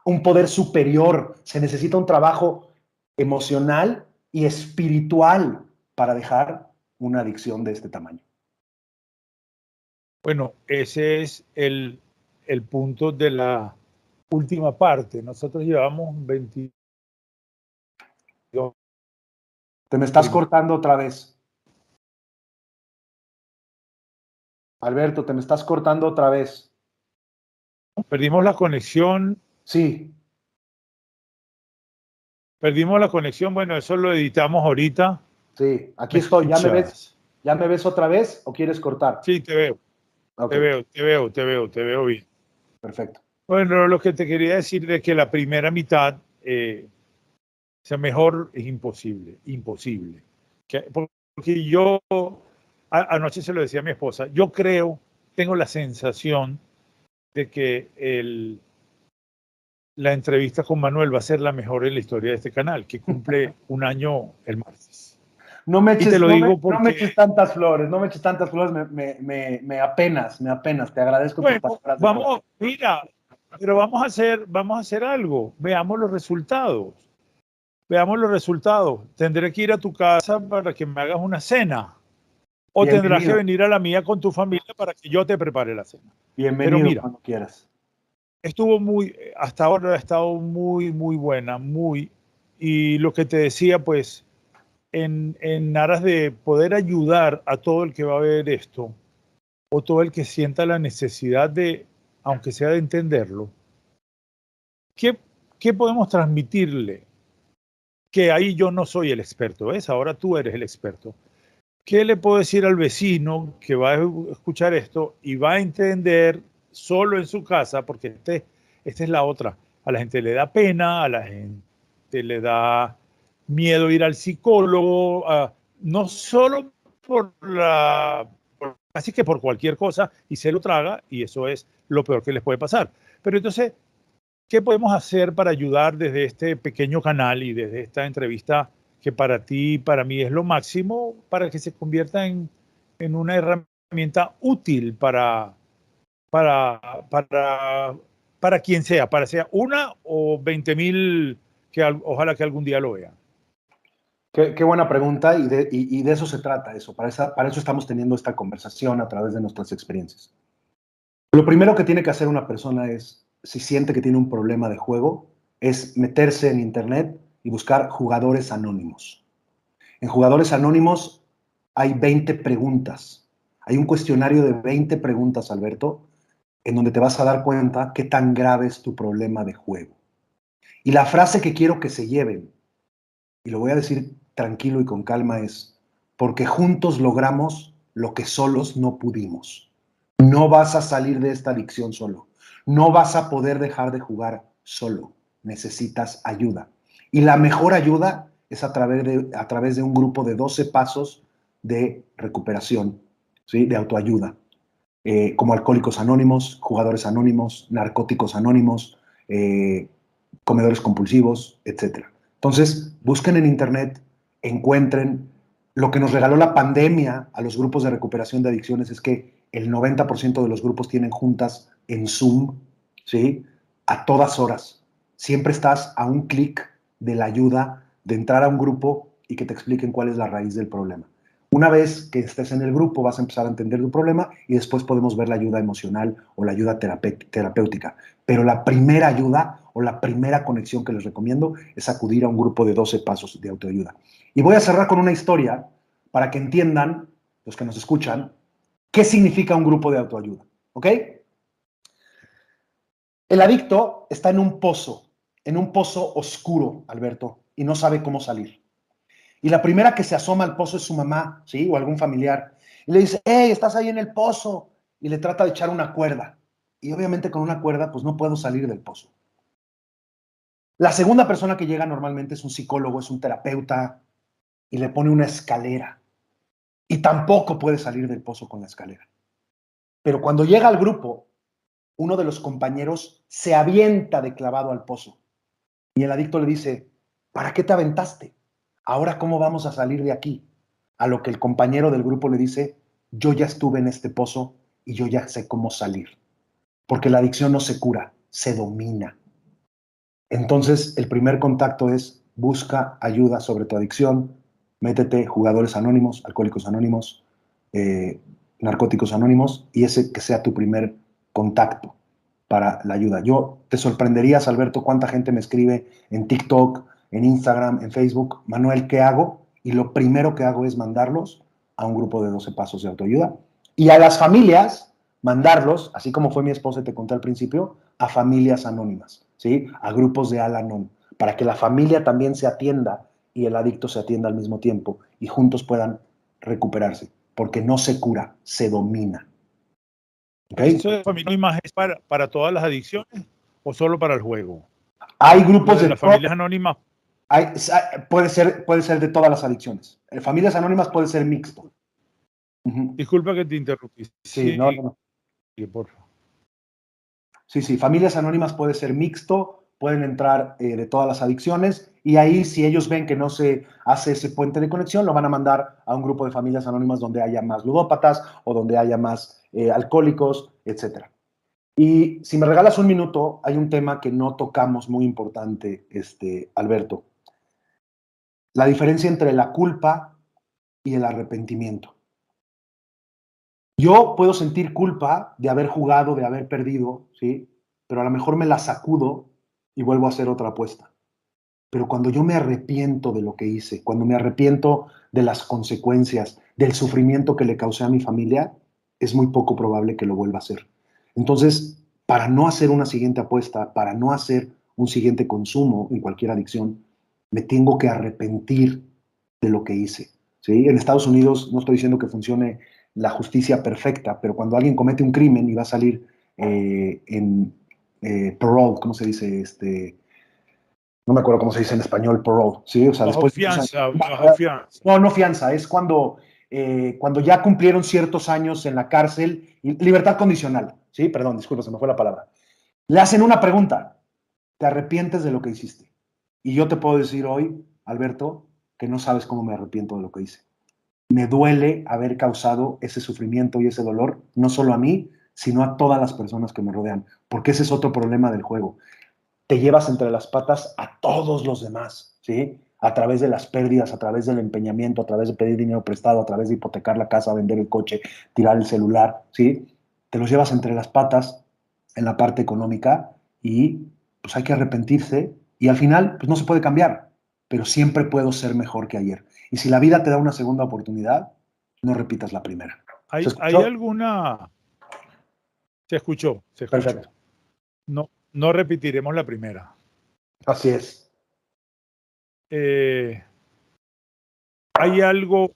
S2: un poder superior, se necesita un trabajo emocional y espiritual para dejar una adicción de este tamaño.
S1: Bueno, ese es el punto de la última parte. Nosotros llevamos 22.
S2: Te me estás cortando otra vez. Alberto, te me estás cortando otra vez.
S1: Perdimos la conexión.
S2: Sí.
S1: Perdimos la conexión. Bueno, eso lo editamos ahorita.
S2: Sí, aquí
S1: ¿Me
S2: estoy.
S1: escuchas?
S2: ¿Ya me ves otra vez o quieres cortar?
S1: Sí, te veo.
S2: Okay.
S1: Te veo bien.
S2: Perfecto.
S1: Bueno, lo que te quería decir es que la primera mitad, sea mejor, es imposible. Porque yo, anoche se lo decía a mi esposa, yo tengo la sensación de que la entrevista con Manuel va a ser la mejor en la historia de este canal, que cumple un año el martes. Y te lo digo porque...
S2: No me eches tantas flores, me apenas, te agradezco tus
S1: Bueno,
S2: palabras.
S1: vamos, mira, pero vamos a hacer algo, veamos los resultados. Veamos los resultados. Tendré que ir a tu casa para que me hagas una cena. O tendrás que
S2: Bienvenido.
S1: venir a la mía con tu familia para que yo te prepare la cena. Pero
S2: Bienvenido
S1: mira,
S2: cuando quieras.
S1: hasta ahora ha estado muy buena, y lo que te decía, pues, en aras de poder ayudar a todo el que va a ver esto, o todo el que sienta la necesidad de, aunque sea de entenderlo, ¿qué podemos transmitirle? Que ahí yo no soy el experto, ¿ves? Ahora tú eres el experto. ¿Qué le puedo decir al vecino que va a escuchar esto y va a entender solo en su casa? Porque esta es la otra. A la gente le da pena, a la gente le da miedo ir al psicólogo, no solo así que por cualquier cosa, y se lo traga, y eso es lo peor que les puede pasar. Pero entonces, ¿qué podemos hacer para ayudar desde este pequeño canal y desde esta entrevista que para ti y para mí es lo máximo, para que se convierta en una herramienta útil para para quien sea, para sea una o 20,000 que ojalá que algún día lo vean.
S2: Qué buena pregunta y de eso se trata eso. Para eso estamos teniendo esta conversación a través de nuestras experiencias. Lo primero que tiene que hacer una persona es, si siente que tiene un problema de juego, es meterse en internet y buscar jugadores anónimos. En jugadores anónimos hay 20 preguntas. Hay un cuestionario de 20 preguntas, Alberto, en donde te vas a dar cuenta qué tan grave es tu problema de juego. Y la frase que quiero que se lleven, y lo voy a decir tranquilo y con calma, es: porque juntos logramos lo que solos no pudimos. No vas a salir de esta adicción solo. No vas a poder dejar de jugar solo. Necesitas ayuda. Y la mejor ayuda es a través de un grupo de 12 pasos de recuperación, ¿sí? De autoayuda, como Alcohólicos Anónimos, Jugadores Anónimos, Narcóticos Anónimos, comedores compulsivos, etc. Entonces, busquen en internet, encuentren. Lo que nos regaló la pandemia a los grupos de recuperación de adicciones es que el 90% de los grupos tienen juntas en Zoom, ¿sí? A todas horas. Siempre estás a un clic de la ayuda, de entrar a un grupo y que te expliquen cuál es la raíz del problema. Una vez que estés en el grupo, vas a empezar a entender tu problema y después podemos ver la ayuda emocional o la ayuda terapéutica. Pero la primera ayuda o la primera conexión que les recomiendo es acudir a un grupo de 12 pasos de autoayuda. Y voy a cerrar con una historia para que entiendan, los que nos escuchan, qué significa un grupo de autoayuda. ¿Ok? El adicto está en un pozo oscuro, Alberto, y no sabe cómo salir. Y la primera que se asoma al pozo es su mamá, ¿sí? O algún familiar. Y le dice: hey, estás ahí en el pozo. Y le trata de echar una cuerda. Y obviamente con una cuerda, pues no puedo salir del pozo. La segunda persona que llega normalmente es un psicólogo, es un terapeuta, y le pone una escalera. Y tampoco puede salir del pozo con la escalera. Pero cuando llega al grupo, uno de los compañeros se avienta de clavado al pozo. Y el adicto le dice: ¿para qué te aventaste? Ahora, ¿cómo vamos a salir de aquí? A lo que el compañero del grupo le dice: yo ya estuve en este pozo y yo ya sé cómo salir. Porque la adicción no se cura, se domina. Entonces, el primer contacto es: busca ayuda sobre tu adicción, métete Jugadores Anónimos, Alcohólicos Anónimos, Narcóticos Anónimos, y ese que sea tu primer contacto para la ayuda. Te sorprenderías, Alberto, cuánta gente me escribe en TikTok, en Instagram, en Facebook: Manuel, ¿qué hago? Y lo primero que hago es mandarlos a un grupo de 12 pasos de autoayuda. Y a las familias, mandarlos, así como fue mi esposa, te conté al principio, a familias anónimas, ¿sí? A grupos de Al-Anon, para que la familia también se atienda y el adicto se atienda al mismo tiempo y juntos puedan recuperarse, porque no se cura, se domina. ¿Okay?
S1: ¿Eso de familias anónimas es para todas las adicciones o solo para el juego?
S2: Hay grupos
S1: de las familias anónimas.
S2: Puede ser de todas las adicciones. Familias anónimas puede ser mixto.
S1: Disculpa que te interrumpí.
S2: Sí, no.
S1: Por favor.
S2: Sí, familias anónimas puede ser mixto, pueden entrar de todas las adicciones, y ahí, si ellos ven que no se hace ese puente de conexión, lo van a mandar a un grupo de familias anónimas donde haya más ludópatas o donde haya más alcohólicos, etc. Y si me regalas un minuto, hay un tema que no tocamos muy importante, Alberto. La diferencia entre la culpa y el arrepentimiento. Yo puedo sentir culpa de haber jugado, de haber perdido, ¿sí? Pero a lo mejor me la sacudo y vuelvo a hacer otra apuesta. Pero cuando yo me arrepiento de lo que hice, cuando me arrepiento de las consecuencias, del sufrimiento que le causé a mi familia, es muy poco probable que lo vuelva a hacer. Entonces, para no hacer una siguiente apuesta, para no hacer un siguiente consumo en cualquier adicción, me tengo que arrepentir de lo que hice, ¿sí? En Estados Unidos, no estoy diciendo que funcione la justicia perfecta, pero cuando alguien comete un crimen y va a salir en parole, ¿cómo se dice? No me acuerdo cómo se dice en español, parole, ¿sí? O sea,
S1: Bajo
S2: después...
S1: fianza.
S2: No fianza, es cuando ya cumplieron ciertos años en la cárcel, libertad condicional, ¿sí? Perdón, disculpa, se me fue la palabra. Le hacen una pregunta: ¿te arrepientes de lo que hiciste? Y yo te puedo decir hoy, Alberto, que no sabes cómo me arrepiento de lo que hice. Me duele haber causado ese sufrimiento y ese dolor, no solo a mí, sino a todas las personas que me rodean, porque ese es otro problema del juego. Te llevas entre las patas a todos los demás, ¿sí? A través de las pérdidas, a través del empeñamiento, a través de pedir dinero prestado, a través de hipotecar la casa, vender el coche, tirar el celular, ¿sí? Te los llevas entre las patas en la parte económica y pues hay que arrepentirse y al final pues no se puede cambiar, pero siempre puedo ser mejor que ayer. Y si la vida te da una segunda oportunidad, no repitas la primera. ¿Se
S1: ¿Hay
S2: escuchó?
S1: alguna? Se escuchó, se escuchó.
S2: Perfecto.
S1: No repetiremos la primera.
S2: Así es.
S1: Hay algo,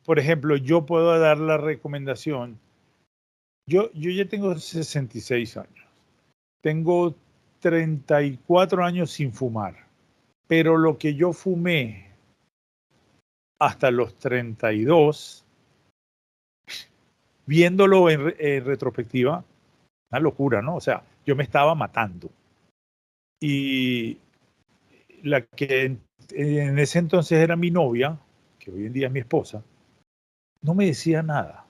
S1: por ejemplo, yo puedo dar la recomendación. Yo ya tengo 66 años. Tengo 34 años sin fumar. Pero lo que yo fumé hasta los 32, viéndolo en retrospectiva, una locura, ¿no? O sea, yo me estaba matando. Y la que en ese entonces era mi novia, que hoy en día es mi esposa, no me decía nada.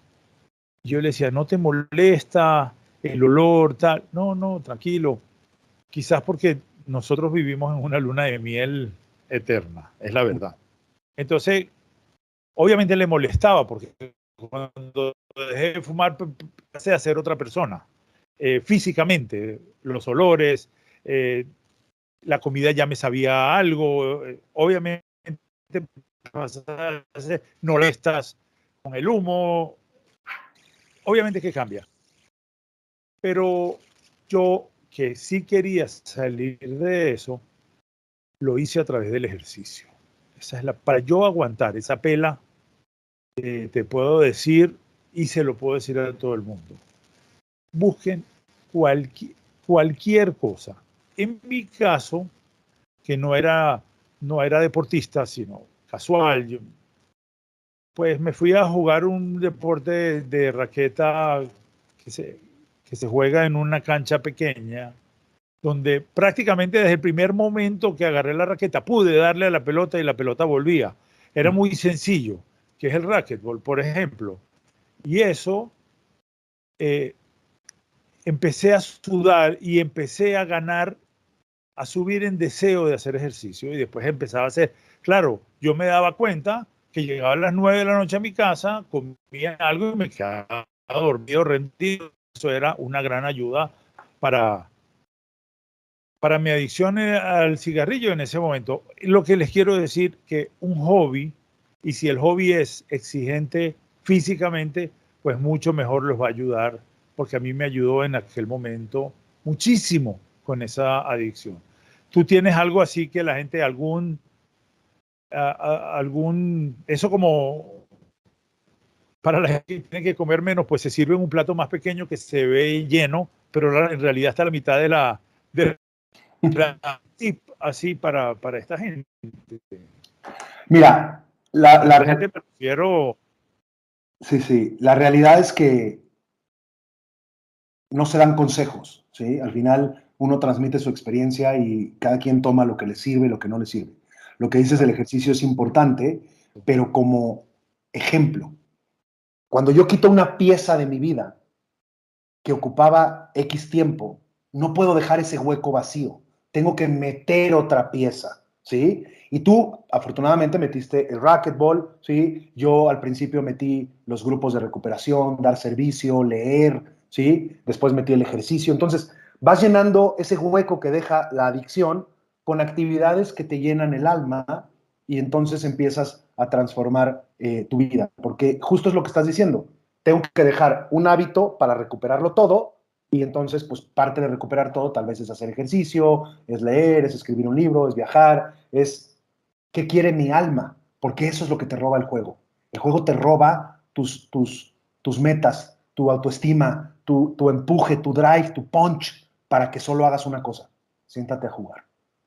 S1: Yo le decía, ¿no te molesta el olor, tal? No, no, tranquilo. Quizás porque nosotros vivimos en una luna de miel eterna, es la verdad. Entonces, obviamente le molestaba porque cuando dejé de fumar pasé a ser otra persona. Físicamente, los olores, la comida ya me sabía algo, obviamente no molestas con el humo, obviamente que cambia. Pero yo que sí quería salir de eso, lo hice a través del ejercicio. Esa es para yo aguantar esa pela, te puedo decir y se lo puedo decir a todo el mundo. Busquen cualquier cosa. En mi caso, que no era deportista, sino casual, pues me fui a jugar un deporte de raqueta que se juega en una cancha pequeña, donde prácticamente desde el primer momento que agarré la raqueta pude darle a la pelota y la pelota volvía. Era muy sencillo, que es el racquetball, por ejemplo. Y eso, empecé a sudar y empecé a ganar, a subir en deseo de hacer ejercicio y después empezaba a hacer. Claro, yo me daba cuenta que llegaba a las 9 de la noche a mi casa, comía algo y me quedaba dormido, rendido. Eso era una gran ayuda para mi adicción al cigarrillo en ese momento. Lo que les quiero decir que un hobby, y si el hobby es exigente físicamente, pues mucho mejor los va a ayudar, porque a mí me ayudó en aquel momento muchísimo con esa adicción. ¿Tú tienes algo así que la gente, eso como para la gente que tiene que comer menos, pues se sirve en un plato más pequeño que se ve lleno, pero en realidad está a la mitad de tip así para esta gente?
S2: Mira,
S1: La gente prefiero.
S2: sí, la realidad es que no se dan consejos, ¿sí? Al final uno transmite su experiencia y cada quien toma lo que le sirve y lo que no le sirve. Lo que dices del ejercicio es importante, pero como ejemplo, cuando yo quito una pieza de mi vida que ocupaba X tiempo, no puedo dejar ese hueco vacío. Tengo que meter otra pieza, ¿sí? Y tú, afortunadamente, metiste el racquetball, ¿sí? Yo al principio metí los grupos de recuperación, dar servicio, leer, ¿sí? Después metí el ejercicio. Entonces, vas llenando ese hueco que deja la adicción con actividades que te llenan el alma y entonces empiezas a transformar tu vida. Porque justo es lo que estás diciendo, tengo que dejar un hábito para recuperarlo todo y entonces pues parte de recuperar todo tal vez es hacer ejercicio, es leer, es escribir un libro, es viajar, es qué quiere mi alma, porque eso es lo que te roba el juego. El juego te roba tus metas, tu autoestima, tu empuje, tu drive, tu punch, para que solo hagas una cosa, siéntate a jugar.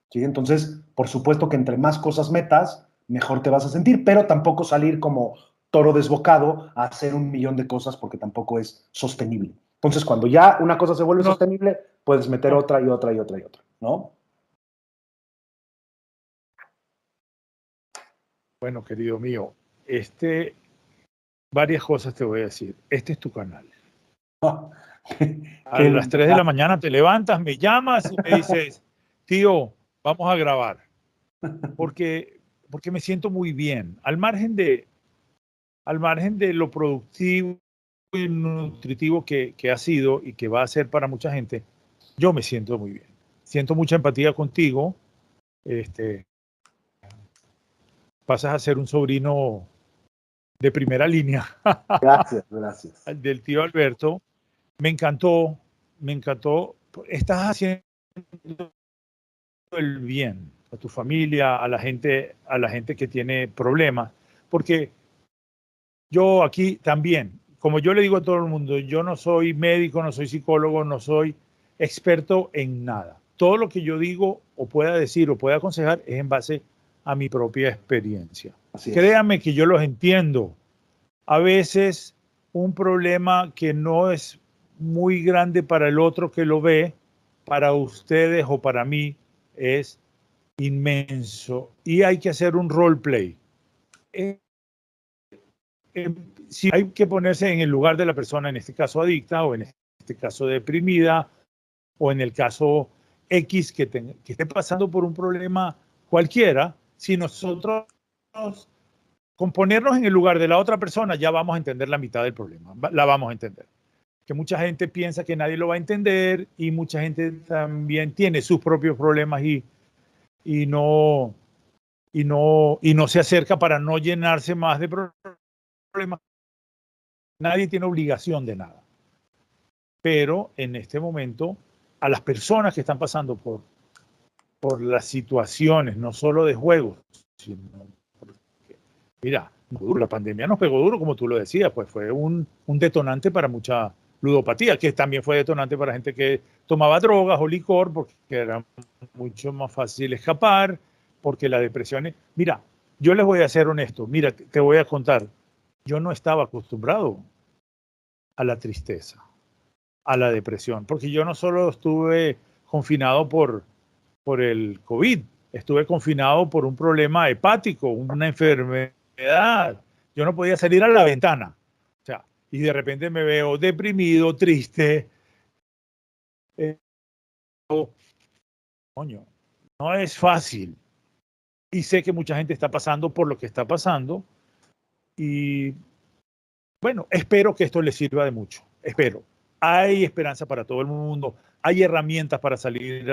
S2: ¿Sí? Entonces, por supuesto que entre más cosas metas, mejor te vas a sentir, pero tampoco salir como toro desbocado a hacer un millón de cosas porque tampoco es sostenible. Entonces, cuando ya una cosa se vuelve
S1: No,
S2: sostenible, puedes meter
S1: no.
S2: otra y otra y otra y otra, ¿no?
S1: Bueno, querido mío, varias cosas te voy a decir. Este es tu canal. A las 3 de la mañana te levantas, me llamas y me dices, tío, vamos a grabar. Porque me siento muy bien. Al margen de lo productivo y nutritivo que ha sido y que va a ser para mucha gente, yo me siento muy bien. Siento mucha empatía contigo. Pasas a ser un sobrino de primera línea.
S2: Gracias, gracias.
S1: Del tío Alberto. Me encantó. Estás haciendo el bien a tu familia, a la gente que tiene problemas, porque yo aquí también, como yo le digo a todo el mundo, yo no soy médico, no soy psicólogo, no soy experto en nada. Todo lo que yo digo o pueda decir o pueda aconsejar es en base a mi propia experiencia. Créanme que yo los entiendo. A veces un problema que no es muy grande para el otro que lo ve, para ustedes o para mí es inmenso y hay que hacer un roleplay. Si hay que ponerse en el lugar de la persona, en este caso adicta o en este caso deprimida o en el caso X que esté pasando por un problema cualquiera, si nosotros con ponernos en el lugar de la otra persona ya vamos a entender la mitad del problema, la vamos a entender. Que mucha gente piensa que nadie lo va a entender y mucha gente también tiene sus propios problemas y no se acerca para no llenarse más de problemas. Nadie tiene obligación de nada. Pero en este momento, a las personas que están pasando por las situaciones, no solo de juegos, sino porque, mira, la pandemia nos pegó duro, como tú lo decías, pues fue un detonante para mucha ludopatía, que también fue detonante para gente que tomaba drogas o licor, porque era mucho más fácil escapar, porque la depresión... Mira, yo les voy a ser honesto, mira, te voy a contar, yo no estaba acostumbrado a la tristeza, a la depresión, porque yo no solo estuve confinado por el COVID, estuve confinado por un problema hepático, una enfermedad. Yo no podía salir a la ventana. O sea, y de repente me veo deprimido, triste. Coño, no es fácil. Y sé que mucha gente está pasando por lo que está pasando. Y bueno, espero que esto les sirva de mucho. Espero. Hay esperanza para todo el mundo. Hay herramientas para salir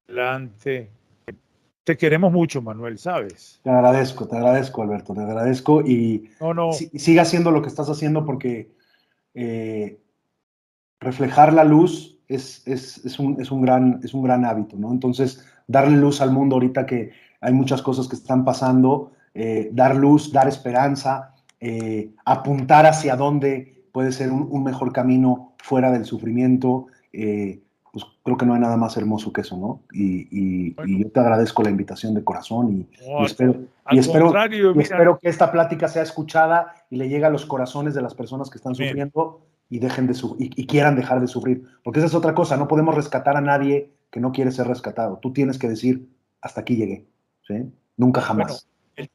S1: adelante. Te queremos mucho, Manuel, ¿sabes?
S2: Te agradezco, Alberto, te agradezco y siga haciendo lo que estás haciendo porque reflejar la luz es un gran hábito, ¿no? Entonces, darle luz al mundo ahorita que hay muchas cosas que están pasando, dar luz, dar esperanza, apuntar hacia dónde puede ser un mejor camino fuera del sufrimiento, pues creo que no hay nada más hermoso que eso, ¿no? Y yo te agradezco la invitación de corazón y espero que esta plática sea escuchada y le llegue a los corazones de las personas que están sufriendo y y quieran dejar de sufrir. Porque esa es otra cosa, no podemos rescatar a nadie que no quiere ser rescatado. Tú tienes que decir, hasta aquí llegué, ¿sí? Nunca jamás.
S1: Bueno,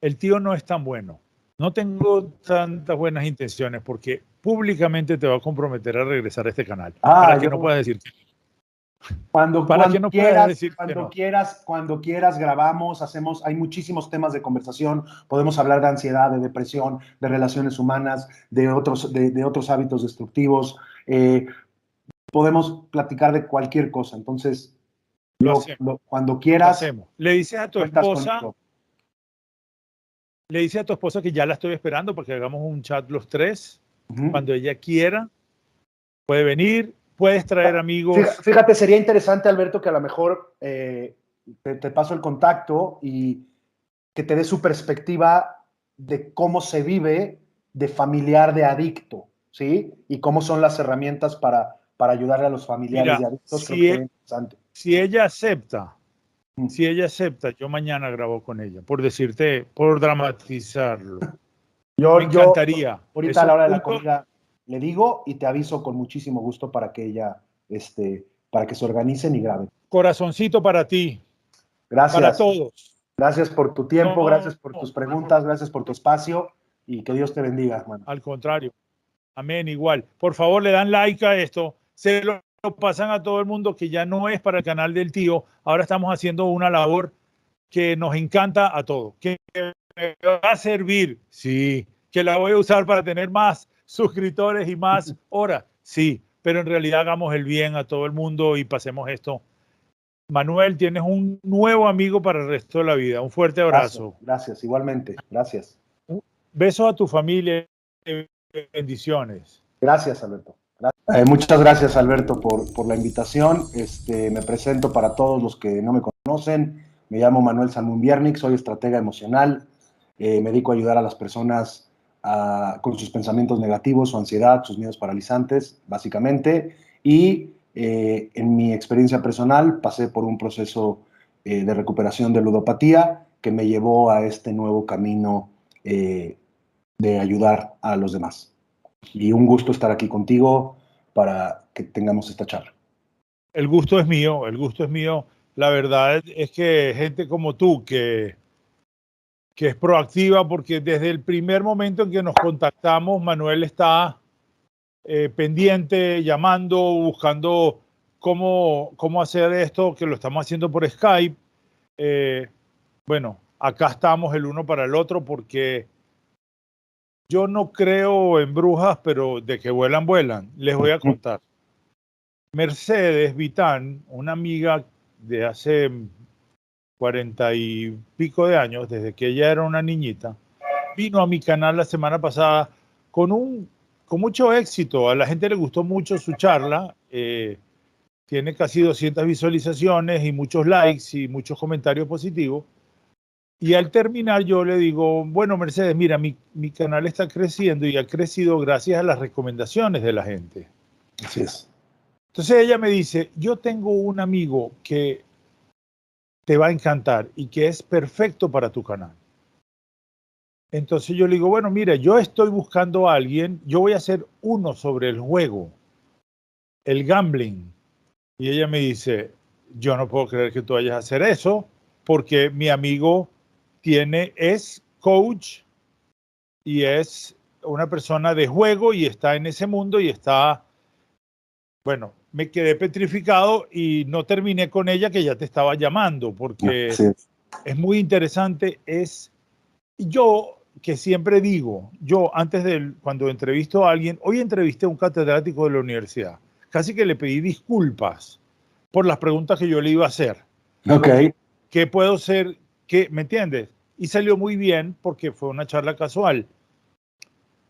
S1: el tío no es tan bueno. No tengo tantas buenas intenciones porque públicamente te va a comprometer a regresar a este canal. Para que no puedas decir que
S2: Cuando quieras, grabamos, hay muchísimos temas de conversación, podemos hablar de ansiedad, de depresión, de relaciones humanas, de otros hábitos destructivos, podemos platicar de cualquier cosa, entonces, cuando quieras.
S1: Le dices a tu esposa que ya la estoy esperando para que hagamos un chat los tres, cuando ella quiera, puede venir. Puedes traer amigos.
S2: Fíjate, sería interesante, Alberto, que a lo mejor te paso el contacto y que te dé su perspectiva de cómo se vive de familiar de adicto, ¿sí? Y cómo son las herramientas para ayudarle a los familiares de adictos. Creo que es interesante.
S1: Si ella acepta, yo mañana grabo con ella, por decirte, por dramatizarlo. Me encantaría.
S2: Ahorita a la hora de la comida le digo y te aviso con muchísimo gusto para que ella, para que se organicen y graben.
S1: Corazoncito para ti.
S2: Gracias.
S1: Para todos.
S2: Gracias por tu tiempo, gracias por tus preguntas, gracias por tu espacio y que Dios te bendiga, hermano.
S1: Al contrario. Amén, igual. Por favor, le dan like a esto. Se lo pasan a todo el mundo, que ya no es para el canal del tío. Ahora estamos haciendo una labor que nos encanta a todos. Que me va a servir, sí. Que la voy a usar para tener más suscriptores y más horas, sí. Pero en realidad hagamos el bien a todo el mundo y pasemos esto. Manuel, tienes un nuevo amigo para el resto de la vida. Un fuerte abrazo.
S2: Gracias, igualmente. Gracias.
S1: Besos a tu familia. Bendiciones.
S2: Gracias, Alberto. Muchas gracias, Alberto, por la invitación. Me presento para todos los que no me conocen. Me llamo Manuel Sanmunbiernik, soy estratega emocional. Me dedico a ayudar a las personas con sus pensamientos negativos, su ansiedad, sus miedos paralizantes, básicamente. Y en mi experiencia personal pasé por un proceso de recuperación de ludopatía que me llevó a este nuevo camino de ayudar a los demás. Y un gusto estar aquí contigo para que tengamos esta charla.
S1: El gusto es mío, el gusto es mío. La verdad es que gente como tú, que es proactiva, porque desde el primer momento en que nos contactamos, Manuel está pendiente, llamando, buscando cómo hacer esto, que lo estamos haciendo por Skype. Bueno, acá estamos el uno para el otro, porque yo no creo en brujas, pero de que vuelan, vuelan. Les voy a contar. Mercedes Vitán, una amiga de hace 40 y pico de años, desde que ella era una niñita, vino a mi canal la semana pasada con mucho éxito. A la gente le gustó mucho su charla. Tiene casi 200 visualizaciones y muchos likes y muchos comentarios positivos. Y al terminar yo le digo, bueno, Mercedes, mira, mi canal está creciendo y ha crecido gracias a las recomendaciones de la gente.
S2: Así es.
S1: Entonces ella me dice, yo tengo un amigo que te va a encantar y que es perfecto para tu canal. Entonces yo le digo, bueno, mira, yo estoy buscando a alguien, yo voy a hacer uno sobre el juego, el gambling. Y ella me dice, yo no puedo creer que tú vayas a hacer eso, porque mi amigo es coach y es una persona de juego y está en ese mundo y está, bueno, me quedé petrificado y no terminé con ella, que ya te estaba llamando, porque
S2: Sí.
S1: es muy interesante. Yo que siempre digo, cuando entrevisto a alguien, hoy entrevisté a un catedrático de la universidad, casi que le pedí disculpas por las preguntas que yo le iba a hacer.
S2: Ok.
S1: ¿Qué puedo ser? ¿Me entiendes? Y salió muy bien porque fue una charla casual.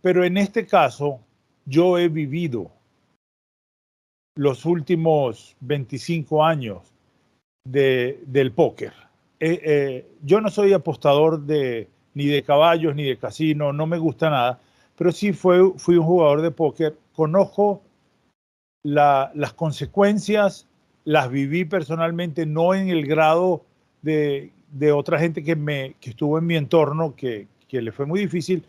S1: Pero en este caso, yo he vivido los últimos 25 años del póker. Yo no soy apostador ni de caballos ni de casino, no me gusta nada, pero sí fui un jugador de póker. Conozco las consecuencias, las viví personalmente, no en el grado de otra gente que estuvo en mi entorno, que le fue muy difícil,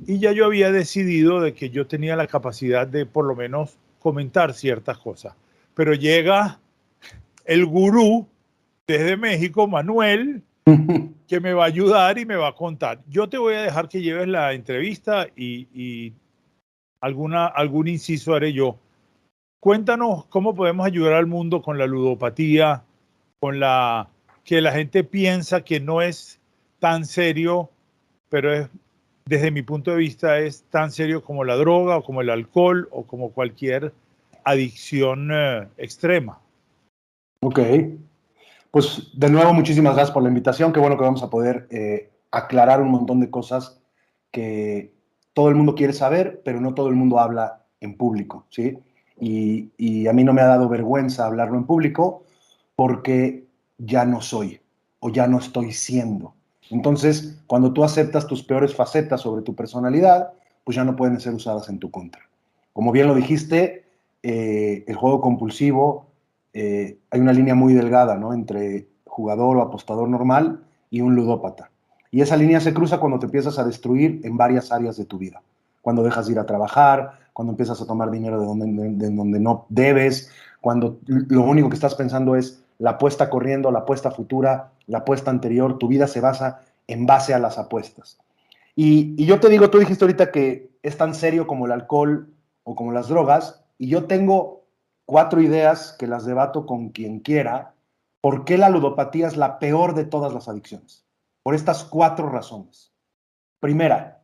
S1: y ya yo había decidido de que yo tenía la capacidad de por lo menos comentar ciertas cosas. Pero llega el gurú desde México, Manuel, que me va a ayudar y me va a contar. Yo te voy a dejar que lleves la entrevista y algún inciso haré yo. Cuéntanos cómo podemos ayudar al mundo con la ludopatía, que la gente piensa que no es tan serio, pero desde mi punto de vista es tan serio como la droga o como el alcohol o como cualquier adicción extrema.
S2: Ok. Pues de nuevo, muchísimas gracias por la invitación. Qué bueno que vamos a poder aclarar un montón de cosas que todo el mundo quiere saber, pero no todo el mundo habla en público, ¿sí? Y a mí no me ha dado vergüenza hablarlo en público porque ya no soy o ya no estoy siendo. Entonces, cuando tú aceptas tus peores facetas sobre tu personalidad, pues ya no pueden ser usadas en tu contra. Como bien lo dijiste, el juego compulsivo, hay una línea muy delgada, ¿no?, entre jugador o apostador normal y un ludópata. Y esa línea se cruza cuando te empiezas a destruir en varias áreas de tu vida. Cuando dejas de ir a trabajar, cuando empiezas a tomar dinero de donde no debes, cuando lo único que estás pensando es la apuesta corriendo, la apuesta futura, la apuesta anterior. Tu vida se basa en base a las apuestas. Y yo te digo, tú dijiste ahorita que es tan serio como el alcohol o como las drogas, y yo tengo 4 ideas que las debato con quien quiera, por qué la ludopatía es la peor de todas las adicciones. Por estas 4 razones. Primera,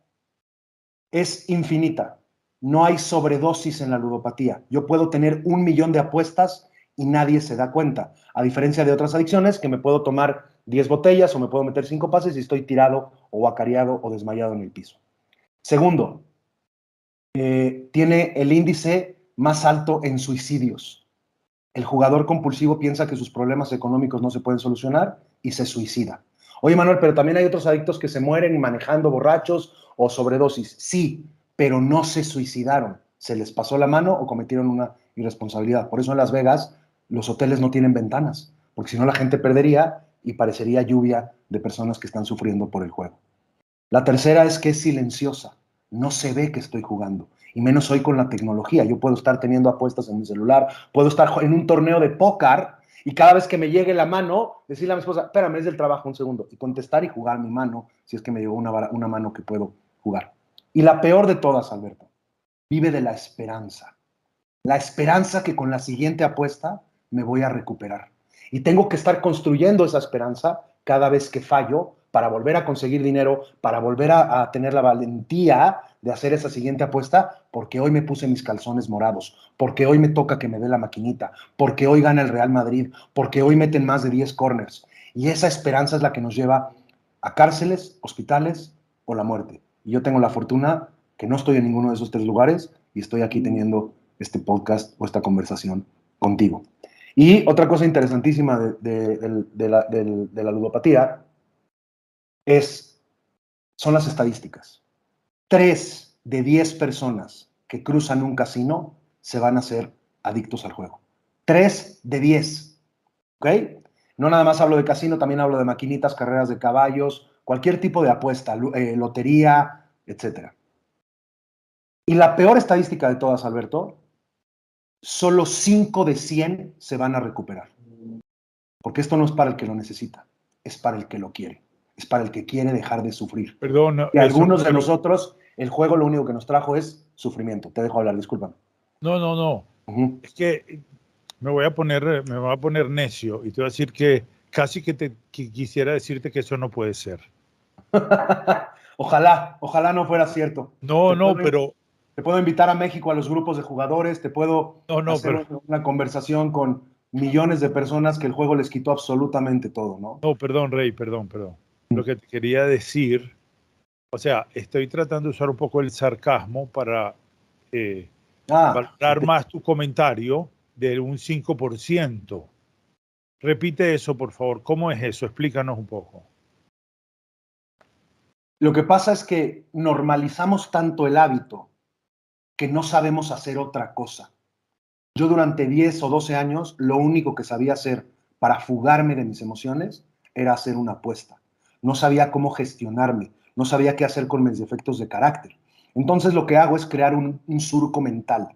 S2: es infinita. No hay sobredosis en la ludopatía. Yo puedo tener 1.000.000 de apuestas y nadie se da cuenta. A diferencia de otras adicciones que me puedo tomar 10 botellas o me puedo meter 5 pases y estoy tirado o guacareado o desmayado en el piso. Segundo, tiene el índice más alto en suicidios. El jugador compulsivo piensa que sus problemas económicos no se pueden solucionar y se suicida. Oye, Manuel, pero también hay otros adictos que se mueren manejando borrachos o sobredosis. Sí, pero no se suicidaron. Se les pasó la mano o cometieron una irresponsabilidad. Por eso en Las Vegas los hoteles no tienen ventanas, porque si no la gente perdería y parecería lluvia de personas que están sufriendo por el juego. La tercera es que es silenciosa. No se ve que estoy jugando. Y menos hoy con la tecnología. Yo puedo estar teniendo apuestas en mi celular, puedo estar en un torneo de póker y cada vez que me llegue la mano, decirle a mi esposa, espérame, es del trabajo, un segundo, y contestar y jugar mi mano, si es que me llegó una mano que puedo jugar. Y la peor de todas, Alberto, vive de la esperanza. La esperanza que con la siguiente apuesta me voy a recuperar. Y tengo que estar construyendo esa esperanza cada vez que fallo para volver a conseguir dinero, para volver a tener la valentía de hacer esa siguiente apuesta, porque hoy me puse mis calzones morados, porque hoy me toca que me dé la maquinita, porque hoy gana el Real Madrid, porque hoy meten más de 10 corners. Y esa esperanza es la que nos lleva a cárceles, hospitales o la muerte. Y yo tengo la fortuna que no estoy en ninguno de esos 3 lugares y estoy aquí teniendo este podcast o esta conversación contigo. Y otra cosa interesantísima de la ludopatía son las estadísticas. 3 de 10 personas que cruzan un casino se van a ser adictos al juego. 3 de 10. ¿Ok? No nada más hablo de casino, también hablo de maquinitas, carreras de caballos, cualquier tipo de apuesta, lotería, etc. Y la peor estadística de todas, Alberto, solo 5 de 100 se van a recuperar. Porque esto no es para el que lo necesita, es para el que lo quiere, es para el que quiere dejar de sufrir.
S1: Perdón,
S2: Y algunos de nosotros, el juego lo único que nos trajo es sufrimiento. Te dejo hablar, discúlpame.
S1: No. Es que me voy a poner necio y te voy a decir que casi que quisiera decirte que eso no puede ser.
S2: Ojalá no fuera cierto.
S1: Pero
S2: te puedo invitar a México a los grupos de jugadores, te puedo hacer una conversación con millones de personas que el juego les quitó absolutamente todo, ¿no?
S1: No, perdón, Rey, perdón. Lo que te quería decir, o sea, estoy tratando de usar un poco el sarcasmo para valorar más tu comentario de un 5%. Repite eso, por favor. ¿Cómo es eso? Explícanos un poco.
S2: Lo que pasa es que normalizamos tanto el hábito que no sabemos hacer otra cosa. Yo durante 10 o 12 años, lo único que sabía hacer para fugarme de mis emociones era hacer una apuesta. No sabía cómo gestionarme, no sabía qué hacer con mis defectos de carácter. Entonces lo que hago es crear un surco mental,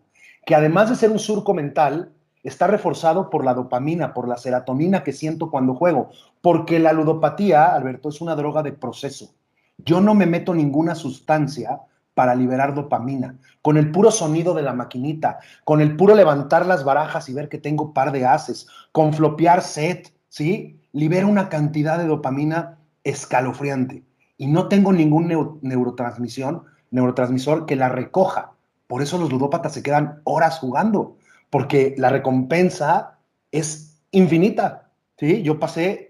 S2: que además de ser un surco mental, está reforzado por la dopamina, por la serotonina que siento cuando juego, porque la ludopatía, Alberto, es una droga de proceso. Yo no me meto ninguna sustancia para liberar dopamina. Con el puro sonido de la maquinita, con el puro levantar las barajas y ver que tengo par de ases, con flopear set, ¿sí? Libera una cantidad de dopamina escalofriante. Y no tengo ningún neurotransmisor que la recoja. Por eso los ludópatas se quedan horas jugando, porque la recompensa es infinita, ¿sí? Yo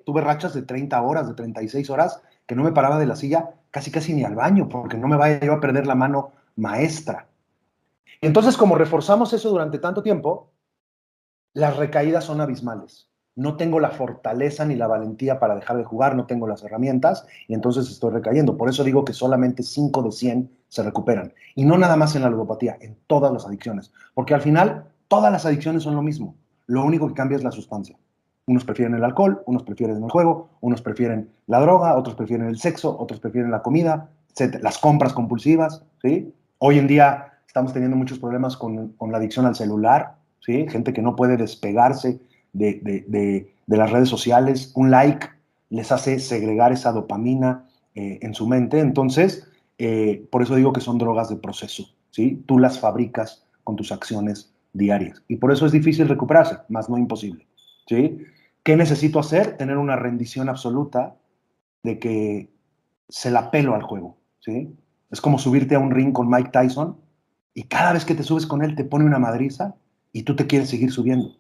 S2: tuve rachas de 30 horas, de 36 horas, que no me paraba de la silla casi ni al baño, porque no me vaya yo a perder la mano maestra. Entonces, como reforzamos eso durante tanto tiempo, las recaídas son abismales. No tengo la fortaleza ni la valentía para dejar de jugar, no tengo las herramientas y entonces estoy recayendo. Por eso digo que solamente 5 de 100 se recuperan. Y no nada más en la ludopatía, en todas las adicciones. Porque al final, todas las adicciones son lo mismo. Lo único que cambia es la sustancia. Unos prefieren el alcohol, unos prefieren el juego, unos prefieren la droga, otros prefieren el sexo, otros prefieren la comida, etc. Las compras compulsivas, ¿sí? Hoy en día estamos teniendo muchos problemas con la adicción al celular, ¿sí? Gente que no puede despegarse de las redes sociales. Un like les hace segregar esa dopamina en su mente. Entonces, por eso digo que son drogas de proceso, ¿sí? Tú las fabricas con tus acciones diarias. Y por eso es difícil recuperarse, más no imposible. ¿Sí? ¿Qué necesito hacer? Tener una rendición absoluta de que se la pelo al juego. ¿Sí? Es como subirte a un ring con Mike Tyson y cada vez que te subes con él te pone una madriza y tú te quieres seguir subiendo.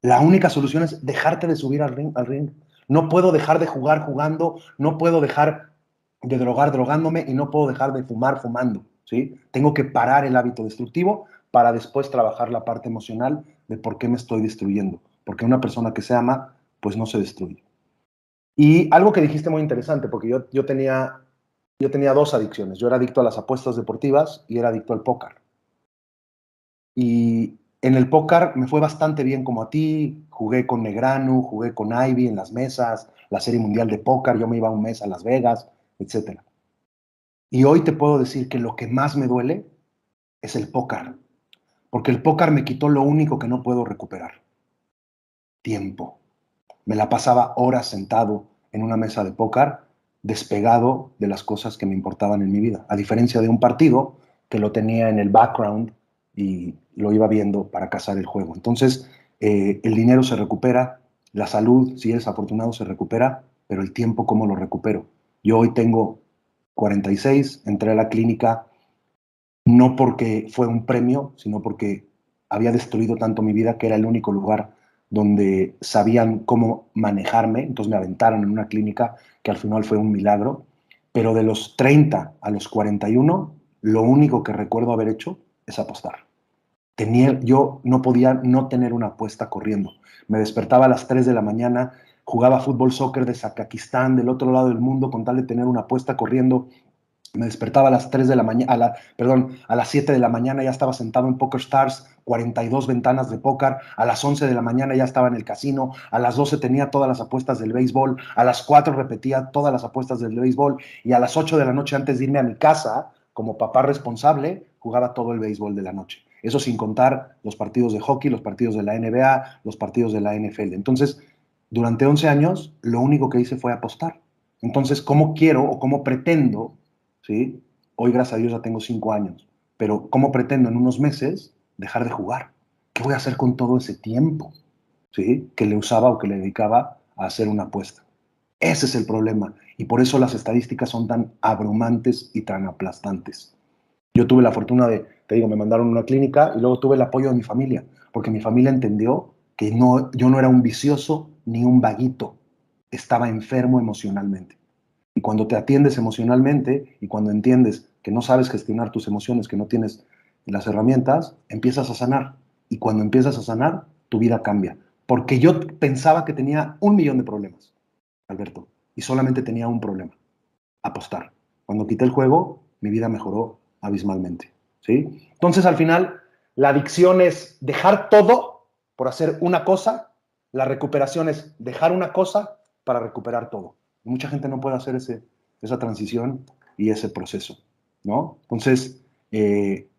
S2: La única solución es dejarte de subir al ring. No puedo dejar de jugar jugando, no puedo dejar de drogar drogándome y no puedo dejar de fumar fumando. ¿Sí? Tengo que parar el hábito destructivo para después trabajar la parte emocional de por qué me estoy destruyendo. Porque una persona que se ama, pues no se destruye. Y algo que dijiste muy interesante, porque yo tenía dos adicciones. Yo era adicto a las apuestas deportivas y era adicto al póker. Y en el póker me fue bastante bien como a ti. Jugué con Negranu, jugué con Ivy en las mesas, la Serie Mundial de Póker. Yo me iba un mes a Las Vegas, etc. Y hoy te puedo decir que lo que más me duele es el póker. Porque el póker me quitó lo único que no puedo recuperar. Tiempo. Me la pasaba horas sentado en una mesa de póker, despegado de las cosas que me importaban en mi vida. A diferencia de un partido que lo tenía en el background y lo iba viendo para cazar el juego. Entonces, el dinero se recupera, la salud, si eres afortunado, se recupera, pero el tiempo, ¿cómo lo recupero? Yo hoy tengo 46, entré a la clínica no porque fue un premio, sino porque había destruido tanto mi vida que era el único lugar donde sabían cómo manejarme, entonces me aventaron en una clínica que al final fue un milagro, pero de los 30 a los 41, lo único que recuerdo haber hecho es apostar. Yo no podía no tener una apuesta corriendo. Me despertaba a las 3 de la mañana, jugaba fútbol, soccer de Zacaquistán, del otro lado del mundo, con tal de tener una apuesta corriendo. Me despertaba a las 3 de la mañana, a las 7 de la mañana ya estaba sentado en PokerStars, 42 ventanas de póker, a las 11 de la mañana ya estaba en el casino, a las 12 tenía todas las apuestas del béisbol, a las 4 repetía todas las apuestas del béisbol y a las 8 de la noche antes de irme a mi casa, como papá responsable, jugaba todo el béisbol de la noche. Eso sin contar los partidos de hockey, los partidos de la NBA, los partidos de la NFL. Entonces, durante 11 años, lo único que hice fue apostar. Entonces, ¿cómo quiero o cómo pretendo? ¿Sí? Hoy, gracias a Dios, ya tengo 5 años. Pero ¿cómo pretendo en unos meses dejar de jugar? ¿Qué voy a hacer con todo ese tiempo? ¿Sí? Que le usaba o que le dedicaba a hacer una apuesta. Ese es el problema. Y por eso las estadísticas son tan abrumantes y tan aplastantes. Yo tuve la fortuna de, te digo, me mandaron a una clínica y luego tuve el apoyo de mi familia, porque mi familia entendió que yo no era un vicioso ni un vaguito. Estaba enfermo emocionalmente. Y cuando te atiendes emocionalmente y cuando entiendes que no sabes gestionar tus emociones, que no tienes las herramientas, empiezas a sanar. Y cuando empiezas a sanar, tu vida cambia. Porque yo pensaba que tenía 1.000.000 de problemas, Alberto, y solamente tenía un problema: apostar. Cuando quité el juego, mi vida mejoró abismalmente. ¿Sí? Entonces, al final, la adicción es dejar todo por hacer una cosa, la recuperación es dejar una cosa para recuperar todo. Mucha gente no puede hacer esa transición y ese proceso, ¿no? Entonces, te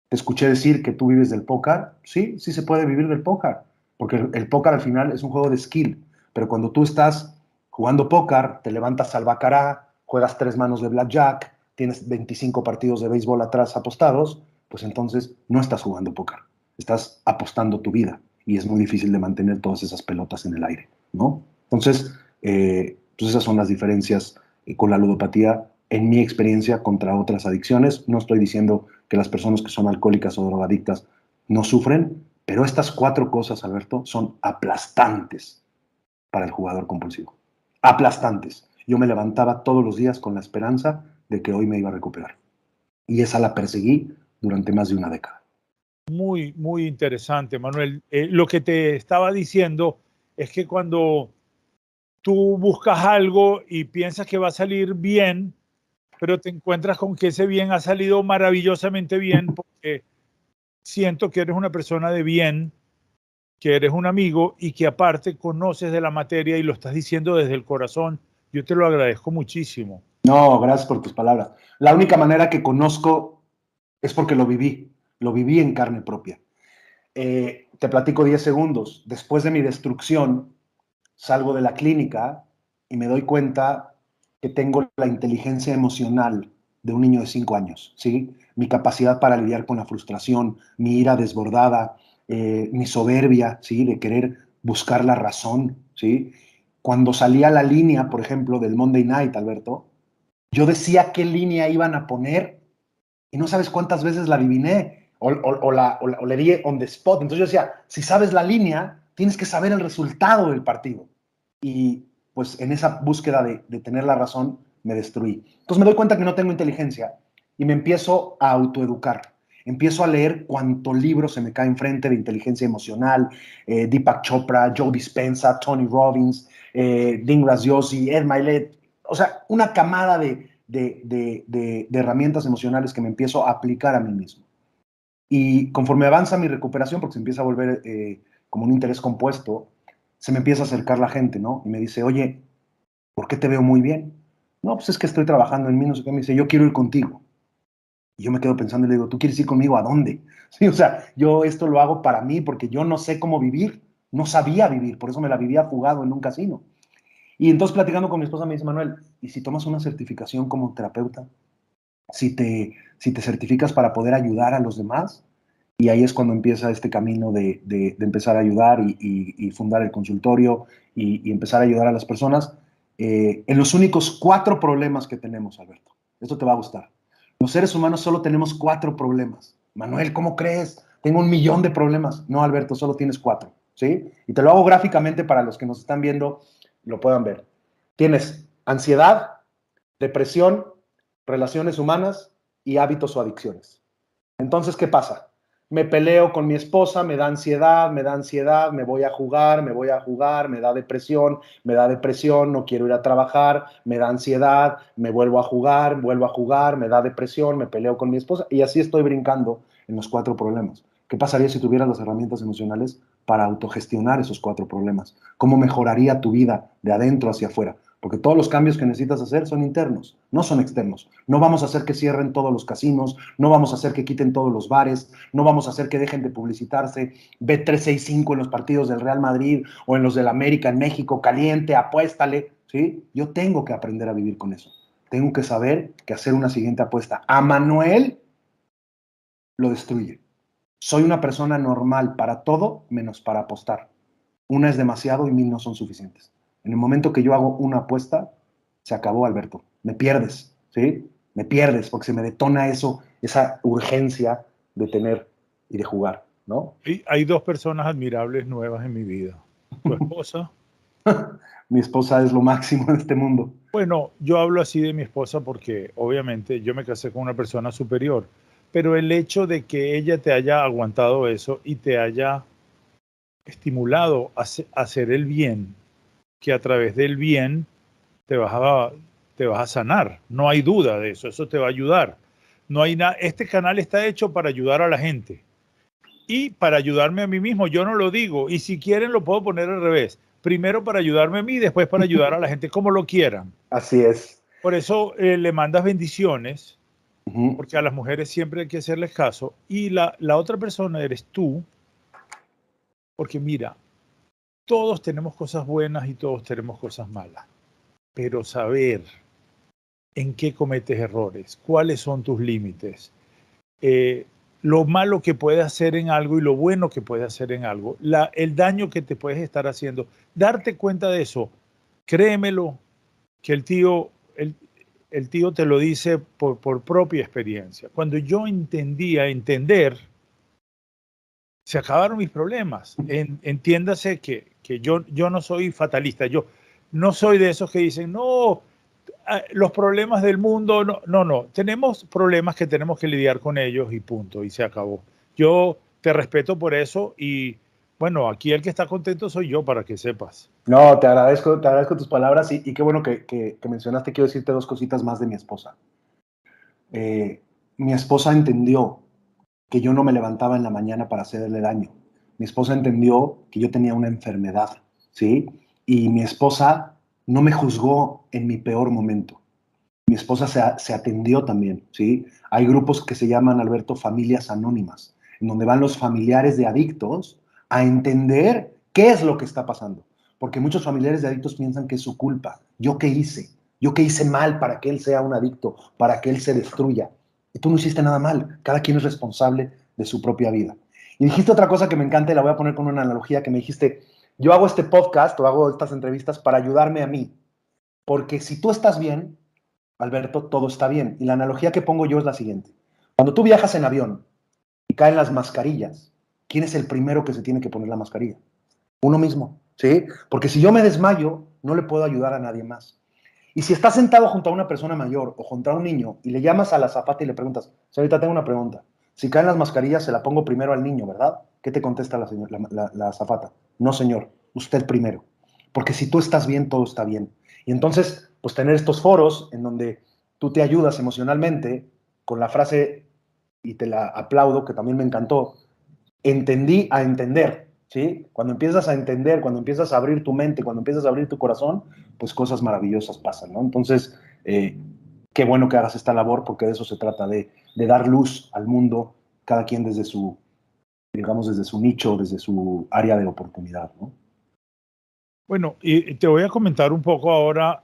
S2: escuché decir que tú vives del póker. Sí, sí se puede vivir del póker, porque el póker al final es un juego de skill, pero cuando tú estás jugando póker, te levantas al baccarat, juegas 3 manos de blackjack, tienes 25 partidos de béisbol atrás apostados, pues entonces no estás jugando póker, estás apostando tu vida y es muy difícil de mantener todas esas pelotas en el aire, ¿no? Entonces, pues esas son las diferencias con la ludopatía en mi experiencia contra otras adicciones. No estoy diciendo que las personas que son alcohólicas o drogadictas no sufren, pero estas 4 cosas, Alberto, son aplastantes para el jugador compulsivo. Aplastantes. Yo me levantaba todos los días con la esperanza de que hoy me iba a recuperar. Y esa la perseguí durante más de una década.
S1: Muy, muy interesante, Manuel. Lo que te estaba diciendo es que cuando tú buscas algo y piensas que va a salir bien, pero te encuentras con que ese bien ha salido maravillosamente bien, porque siento que eres una persona de bien, que eres un amigo y que aparte conoces de la materia y lo estás diciendo desde el corazón. Yo te lo agradezco muchísimo.
S2: No, gracias por tus palabras. La única manera que conozco es porque lo viví en carne propia. Te platico 10 segundos. Después de mi destrucción, salgo de la clínica y me doy cuenta que tengo la inteligencia emocional de un niño de 5 años, ¿sí? Mi capacidad para lidiar con la frustración, mi ira desbordada, mi soberbia, ¿sí? De querer buscar la razón, ¿sí? Cuando salía la línea, por ejemplo, del Monday Night, Alberto, yo decía qué línea iban a poner y no sabes cuántas veces la adiviné o le di on the spot. Entonces yo decía, si sabes la línea, tienes que saber el resultado del partido. Y pues en esa búsqueda de tener la razón, me destruí. Entonces me doy cuenta que no tengo inteligencia y me empiezo a autoeducar. Empiezo a leer cuánto libro se me cae enfrente de inteligencia emocional, Deepak Chopra, Joe Dispenza, Tony Robbins, Dean Graziosi, Ed Milet, o sea, una camada de herramientas emocionales que me empiezo a aplicar a mí mismo. Y conforme avanza mi recuperación, porque se empieza a volver como un interés compuesto, se me empieza a acercar la gente, ¿no? Y me dice, oye, ¿por qué te veo muy bien? No, pues es que estoy trabajando en mí, no sé qué. Me dice, yo quiero ir contigo. Y yo me quedo pensando y le digo, ¿tú quieres ir conmigo a dónde? Sí, o sea, yo esto lo hago para mí porque yo no sé cómo vivir, no sabía vivir, por eso me la vivía jugado en un casino. Y entonces platicando con mi esposa me dice, Manuel, ¿y si tomas una certificación como terapeuta? Si te certificas para poder ayudar a los demás, y ahí es cuando empieza este camino de empezar a ayudar y fundar el consultorio y empezar a ayudar a las personas en los únicos 4 problemas que tenemos, Alberto. Esto te va a gustar. Los seres humanos solo tenemos 4 problemas. Manuel, ¿cómo crees? Tengo 1.000.000 de problemas. No, Alberto, solo tienes 4, ¿sí? Y te lo hago gráficamente para los que nos están viendo lo puedan ver. Tienes ansiedad, depresión, relaciones humanas y hábitos o adicciones. Entonces, ¿qué pasa? Me peleo con mi esposa, me da ansiedad, me voy a jugar, me da depresión, no quiero ir a trabajar, me da ansiedad, me vuelvo a jugar, me da depresión, me peleo con mi esposa y así estoy brincando en los 4 problemas. ¿Qué pasaría si tuvieras las herramientas emocionales para autogestionar esos 4 problemas? ¿Cómo mejoraría tu vida de adentro hacia afuera? Porque todos los cambios que necesitas hacer son internos, no son externos. No vamos a hacer que cierren todos los casinos, no vamos a hacer que quiten todos los bares, no vamos a hacer que dejen de publicitarse Bet365 en los partidos del Real Madrid o en los del América en México, caliente, apuéstale, ¿sí? Yo tengo que aprender a vivir con eso. Tengo que saber que hacer una siguiente apuesta. A Manuel lo destruye. Soy una persona normal para todo menos para apostar. Una es demasiado y 1.000 no son suficientes. En el momento que yo hago una apuesta, se acabó, Alberto. Me pierdes, ¿sí? Me pierdes porque se me detona eso, esa urgencia de tener y de jugar, ¿no?
S1: Y hay 2 personas admirables nuevas en mi vida. Tu esposa.
S2: Mi esposa es lo máximo en este mundo.
S1: Bueno, yo hablo así de mi esposa porque obviamente yo me casé con una persona superior, pero el hecho de que ella te haya aguantado eso y te haya estimulado a hacer el bien, que a través del bien te vas a, te vas a sanar. No hay duda de eso, eso te va a ayudar. No hay nada. Este canal está hecho para ayudar a la gente y para ayudarme a mí mismo. Yo no lo digo y si quieren lo puedo poner al revés. Primero para ayudarme a mí, después para ayudar a la gente, como lo quieran.
S2: Así es.
S1: Por eso le mandas bendiciones,
S2: Uh-huh.
S1: porque a las mujeres siempre hay que hacerles caso. Y la otra persona eres tú, porque mira, todos tenemos cosas buenas y todos tenemos cosas malas. Pero saber en qué cometes errores, cuáles son tus límites, lo malo que puedes hacer en algo y lo bueno que puedes hacer en algo, el daño que te puedes estar haciendo, darte cuenta de eso, créemelo, que el tío te lo dice por propia experiencia. Cuando yo entender, se acabaron mis problemas. Entiéndase que yo no soy fatalista, yo no soy de esos que dicen, no, los problemas del mundo, no, tenemos problemas que tenemos que lidiar con ellos y punto, y se acabó. Yo te respeto por eso y bueno, aquí el que está contento soy yo, para que sepas.
S2: No, te agradezco tus palabras y qué bueno que mencionaste. Quiero decirte 2 cositas más de mi esposa. Mi esposa entendió que yo no me levantaba en la mañana para hacerle daño. Mi esposa entendió que yo tenía una enfermedad, ¿sí? Y mi esposa no me juzgó en mi peor momento. Mi esposa se atendió también, ¿sí? Hay grupos que se llaman, Alberto, familias anónimas, en donde van los familiares de adictos a entender qué es lo que está pasando. Porque muchos familiares de adictos piensan que es su culpa. ¿Yo qué hice? ¿Yo qué hice mal para que él sea un adicto, para que él se destruya? Y tú no hiciste nada mal. Cada quien es responsable de su propia vida. Y dijiste otra cosa que me encanta y la voy a poner con una analogía que me dijiste, yo hago este podcast o hago estas entrevistas para ayudarme a mí. Porque si tú estás bien, Alberto, todo está bien. Y la analogía que pongo yo es la siguiente. Cuando tú viajas en avión y caen las mascarillas, ¿quién es el primero que se tiene que poner la mascarilla? Uno mismo, ¿sí? Porque si yo me desmayo, no le puedo ayudar a nadie más. Y si estás sentado junto a una persona mayor o junto a un niño y le llamas a la azafata y le preguntas, señorita, tengo una pregunta. Si caen las mascarillas, se la pongo primero al niño, ¿verdad? ¿Qué te contesta la azafata? No, señor, usted primero. Porque si tú estás bien, todo está bien. Y entonces, pues tener estos foros en donde tú te ayudas emocionalmente con la frase, y te la aplaudo, que también me encantó, entendí a entender, ¿sí? Cuando empiezas a entender, cuando empiezas a abrir tu mente, cuando empiezas a abrir tu corazón, pues cosas maravillosas pasan, ¿no? Entonces, qué bueno que hagas esta labor, porque de eso se trata, de dar luz al mundo, cada quien desde su, digamos, desde su nicho, desde su área de oportunidad, ¿no?
S1: Bueno, y te voy a comentar un poco ahora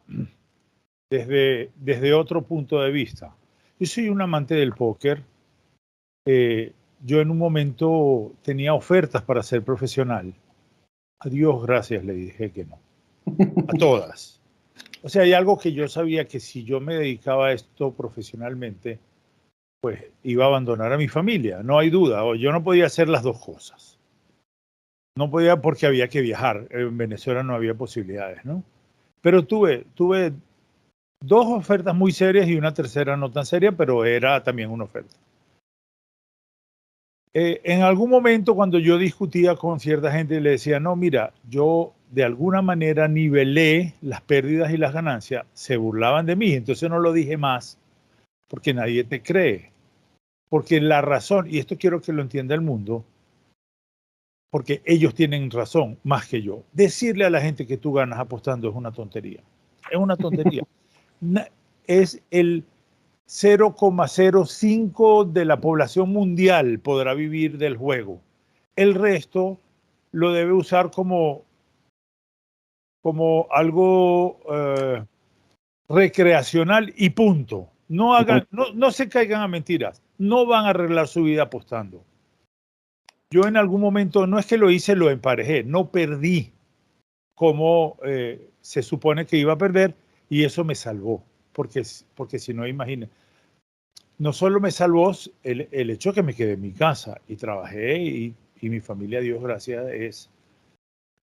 S1: desde otro punto de vista. Yo soy un amante del póker. Yo en un momento tenía ofertas para ser profesional. A Dios gracias le dije que no. A todas. O sea, hay algo que yo sabía que si yo me dedicaba a esto profesionalmente, pues iba a abandonar a mi familia, no hay duda. O yo no podía hacer las dos cosas. No podía porque había que viajar. En Venezuela no había posibilidades, ¿no? Pero tuve dos ofertas muy serias y una tercera no tan seria, pero era también una oferta. En algún momento cuando yo discutía con cierta gente le decía, no, mira, yo de alguna manera nivelé las pérdidas y las ganancias, se burlaban de mí, entonces no lo dije más, porque nadie te cree. Porque la razón, y esto quiero que lo entienda el mundo, porque ellos tienen razón más que yo. Decirle a la gente que tú ganas apostando es una tontería. Es una tontería. Es el 0,05 de la población mundial podrá vivir del juego. El resto lo debe usar como algo recreacional y punto. No se caigan a mentiras. No van a arreglar su vida apostando. Yo en algún momento, no es que lo hice, lo emparejé. No perdí como se supone que iba a perder y eso me salvó. Porque si no, imagínense. No solo me salvó el hecho de que me quedé en mi casa y trabajé y mi familia, Dios gracias, es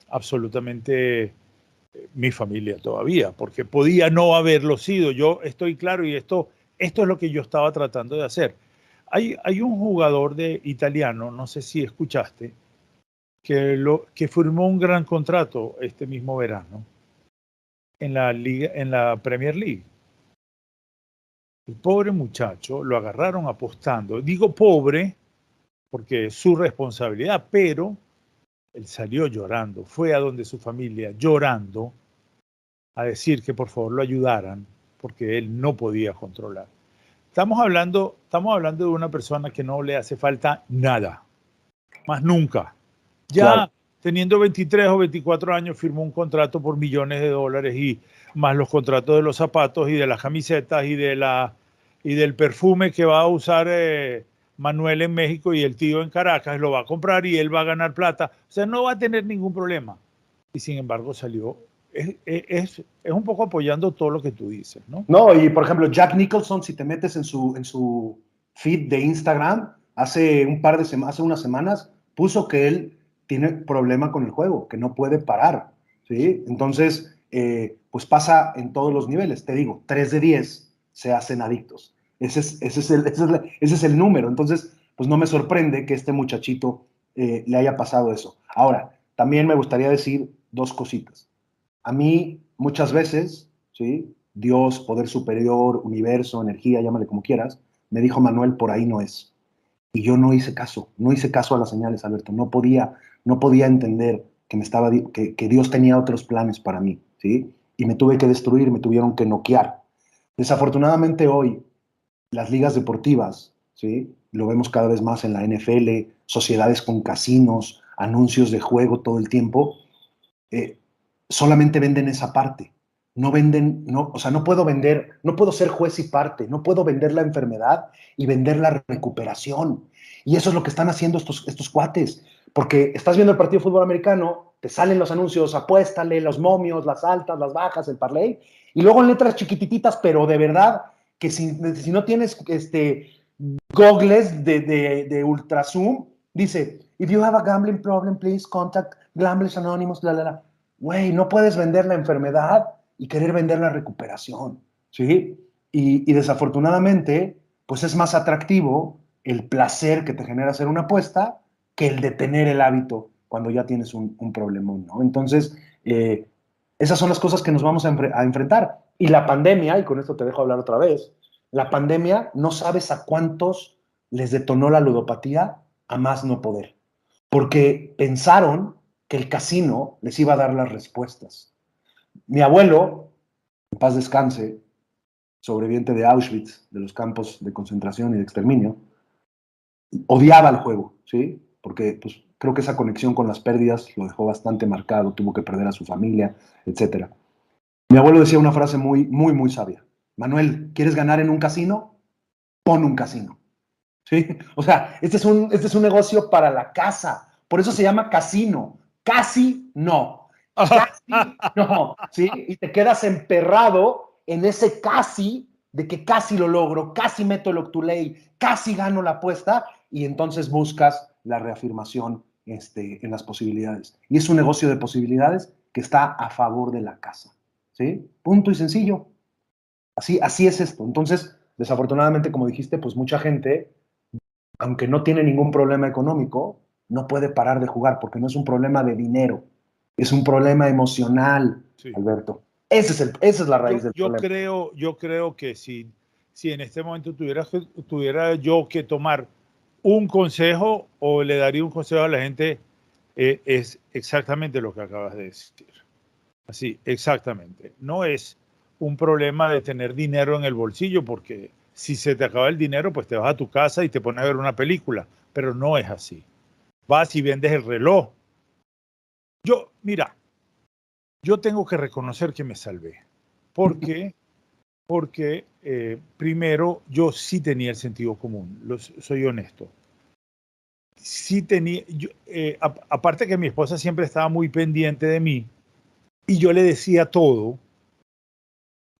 S1: absolutamente mi familia todavía, porque podía no haberlo sido. Yo estoy claro y esto es lo que yo estaba tratando de hacer. Hay un jugador italiano, no sé si escuchaste, que firmó un gran contrato este mismo verano en la Premier League. El pobre muchacho lo agarraron apostando. Digo pobre porque es su responsabilidad, pero él salió llorando, fue a donde su familia llorando a decir que por favor lo ayudaran porque él no podía controlar. Estamos hablando de una persona que no le hace falta nada, más nunca. Ya claro, teniendo 23 o 24 años firmó un contrato por millones de dólares y más los contratos de los zapatos y de las camisetas y del perfume que va a usar Manuel en México y el tío en Caracas lo va a comprar y él va a ganar plata. O sea, no va a tener ningún problema. Y sin embargo salió. Es un poco apoyando todo lo que tú dices, ¿no?
S2: No, y por ejemplo, Jack Nicholson, si te metes en su feed de Instagram, hace unas semanas, puso que él tiene problema con el juego, que no puede parar, ¿sí? Entonces, pues pasa en todos los niveles. Te digo, 3 de 10 se hacen adictos. Ese es el número. Entonces, pues no me sorprende que este muchachito le haya pasado eso. Ahora, también me gustaría decir dos cositas. A mí, muchas veces, ¿sí? Dios, poder superior, universo, energía, llámale como quieras, me dijo, Manuel, por ahí no es. Y yo no hice caso a las señales, Alberto. No podía entender que Dios tenía otros planes para mí, ¿sí? Y me tuve que destruir, me tuvieron que noquear. Desafortunadamente hoy, las ligas deportivas, ¿sí? Lo vemos cada vez más en la NFL, sociedades con casinos, anuncios de juego todo el tiempo, solamente venden esa parte. no venden, no, o sea, no puedo vender, no puedo ser juez y parte, no puedo vender la enfermedad y vender la recuperación. Y eso es lo que están haciendo estos cuates, porque estás viendo el partido de fútbol americano, te salen los anuncios, apuéstale, los momios, las altas, las bajas, el parlay, y luego en letras chiquititas, pero de verdad, que si no tienes gogles de ultra zoom, dice, if you have a gambling problem, please contact Gamblers Anonymous, bla, bla, bla. Güey, no puedes vender la enfermedad y querer vender la recuperación, ¿sí? Y desafortunadamente, pues es más atractivo el placer que te genera hacer una apuesta que el de tener el hábito cuando ya tienes un problemón, ¿no? Entonces, esas son las cosas que nos vamos a enfrentar. Y la pandemia, y con esto te dejo hablar otra vez, la pandemia no sabes a cuántos les detonó la ludopatía a más no poder, porque pensaron que el casino les iba a dar las respuestas. Mi abuelo, en paz descanse, sobreviviente de Auschwitz, de los campos de concentración y de exterminio, odiaba el juego, ¿sí? Porque pues, creo que esa conexión con las pérdidas lo dejó bastante marcado, tuvo que perder a su familia, etc. Mi abuelo decía una frase muy, muy, muy sabia. Manuel, ¿quieres ganar en un casino? Pon un casino. ¿Sí? O sea, este es un negocio para la casa. Por eso se llama casino. Casi no. Casi no. ¿Sí? Y te quedas emperrado en ese casi, de que casi lo logro, casi meto el octuley, casi gano la apuesta, y entonces buscas la reafirmación en las posibilidades. Y es un negocio de posibilidades que está a favor de la casa. ¿Sí? Punto y sencillo. Así es esto. Entonces, desafortunadamente, como dijiste, pues mucha gente, aunque no tiene ningún problema económico, no puede parar de jugar porque no es un problema de dinero, es un problema emocional, sí. Alberto. Esa es la raíz del problema.
S1: Yo creo que si en este momento tuviera yo que tomar un consejo o le daría un consejo a la gente, es exactamente lo que acabas de decir. Así, exactamente. No es un problema de tener dinero en el bolsillo, porque si se te acaba el dinero, pues te vas a tu casa y te pones a ver una película, pero no es así. Vas y vendes el reloj. Mira, yo tengo que reconocer que me salvé. ¿Por qué? Porque primero yo sí tenía el sentido común, soy honesto. Sí tenía, aparte que mi esposa siempre estaba muy pendiente de mí y yo le decía todo.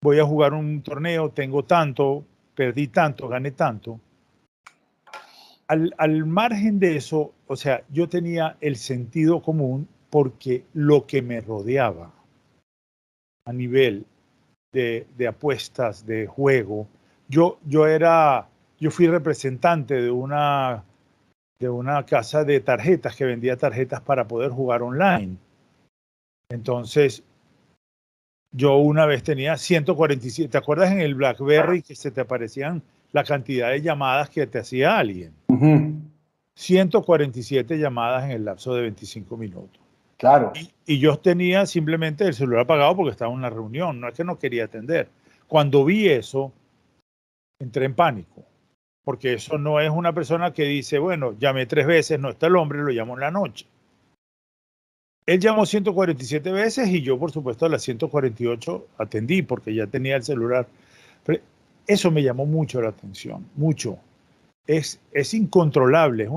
S1: Voy a jugar un torneo, tengo tanto, perdí tanto, gané tanto. Al margen de eso, o sea, yo tenía el sentido común porque lo que me rodeaba a nivel de apuestas, de juego, yo fui representante de una casa de tarjetas que vendía tarjetas para poder jugar online. Entonces, yo una vez tenía 147, ¿te acuerdas en el BlackBerry que se te aparecían la cantidad de llamadas que te hacía alguien? 147 llamadas en el lapso de 25 minutos.
S2: Claro.
S1: Y yo tenía simplemente el celular apagado porque estaba en una reunión, no es que no quería atender. Cuando vi eso, entré en pánico, porque eso no es una persona que dice, bueno, llamé 3 veces, no está el hombre, lo llamo en la noche. Él llamó 147 veces y yo, por supuesto, a las 148 atendí porque ya tenía el celular. Pero eso me llamó mucho la atención, mucho. Es incontrolable.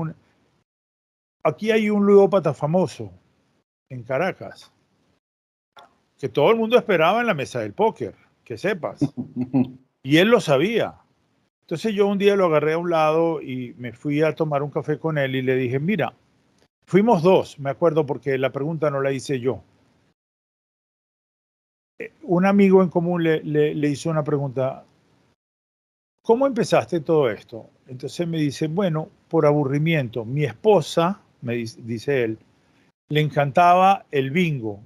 S1: Aquí hay un ludópata famoso en Caracas que todo el mundo esperaba en la mesa del póker, que sepas. Y él lo sabía. Entonces yo un día lo agarré a un lado y me fui a tomar un café con él y le dije, mira, fuimos 2, me acuerdo porque la pregunta no la hice yo. Un amigo en común le hizo una pregunta, ¿cómo empezaste todo esto? Entonces me dice, bueno, por aburrimiento. Mi esposa, me dice él, le encantaba el bingo,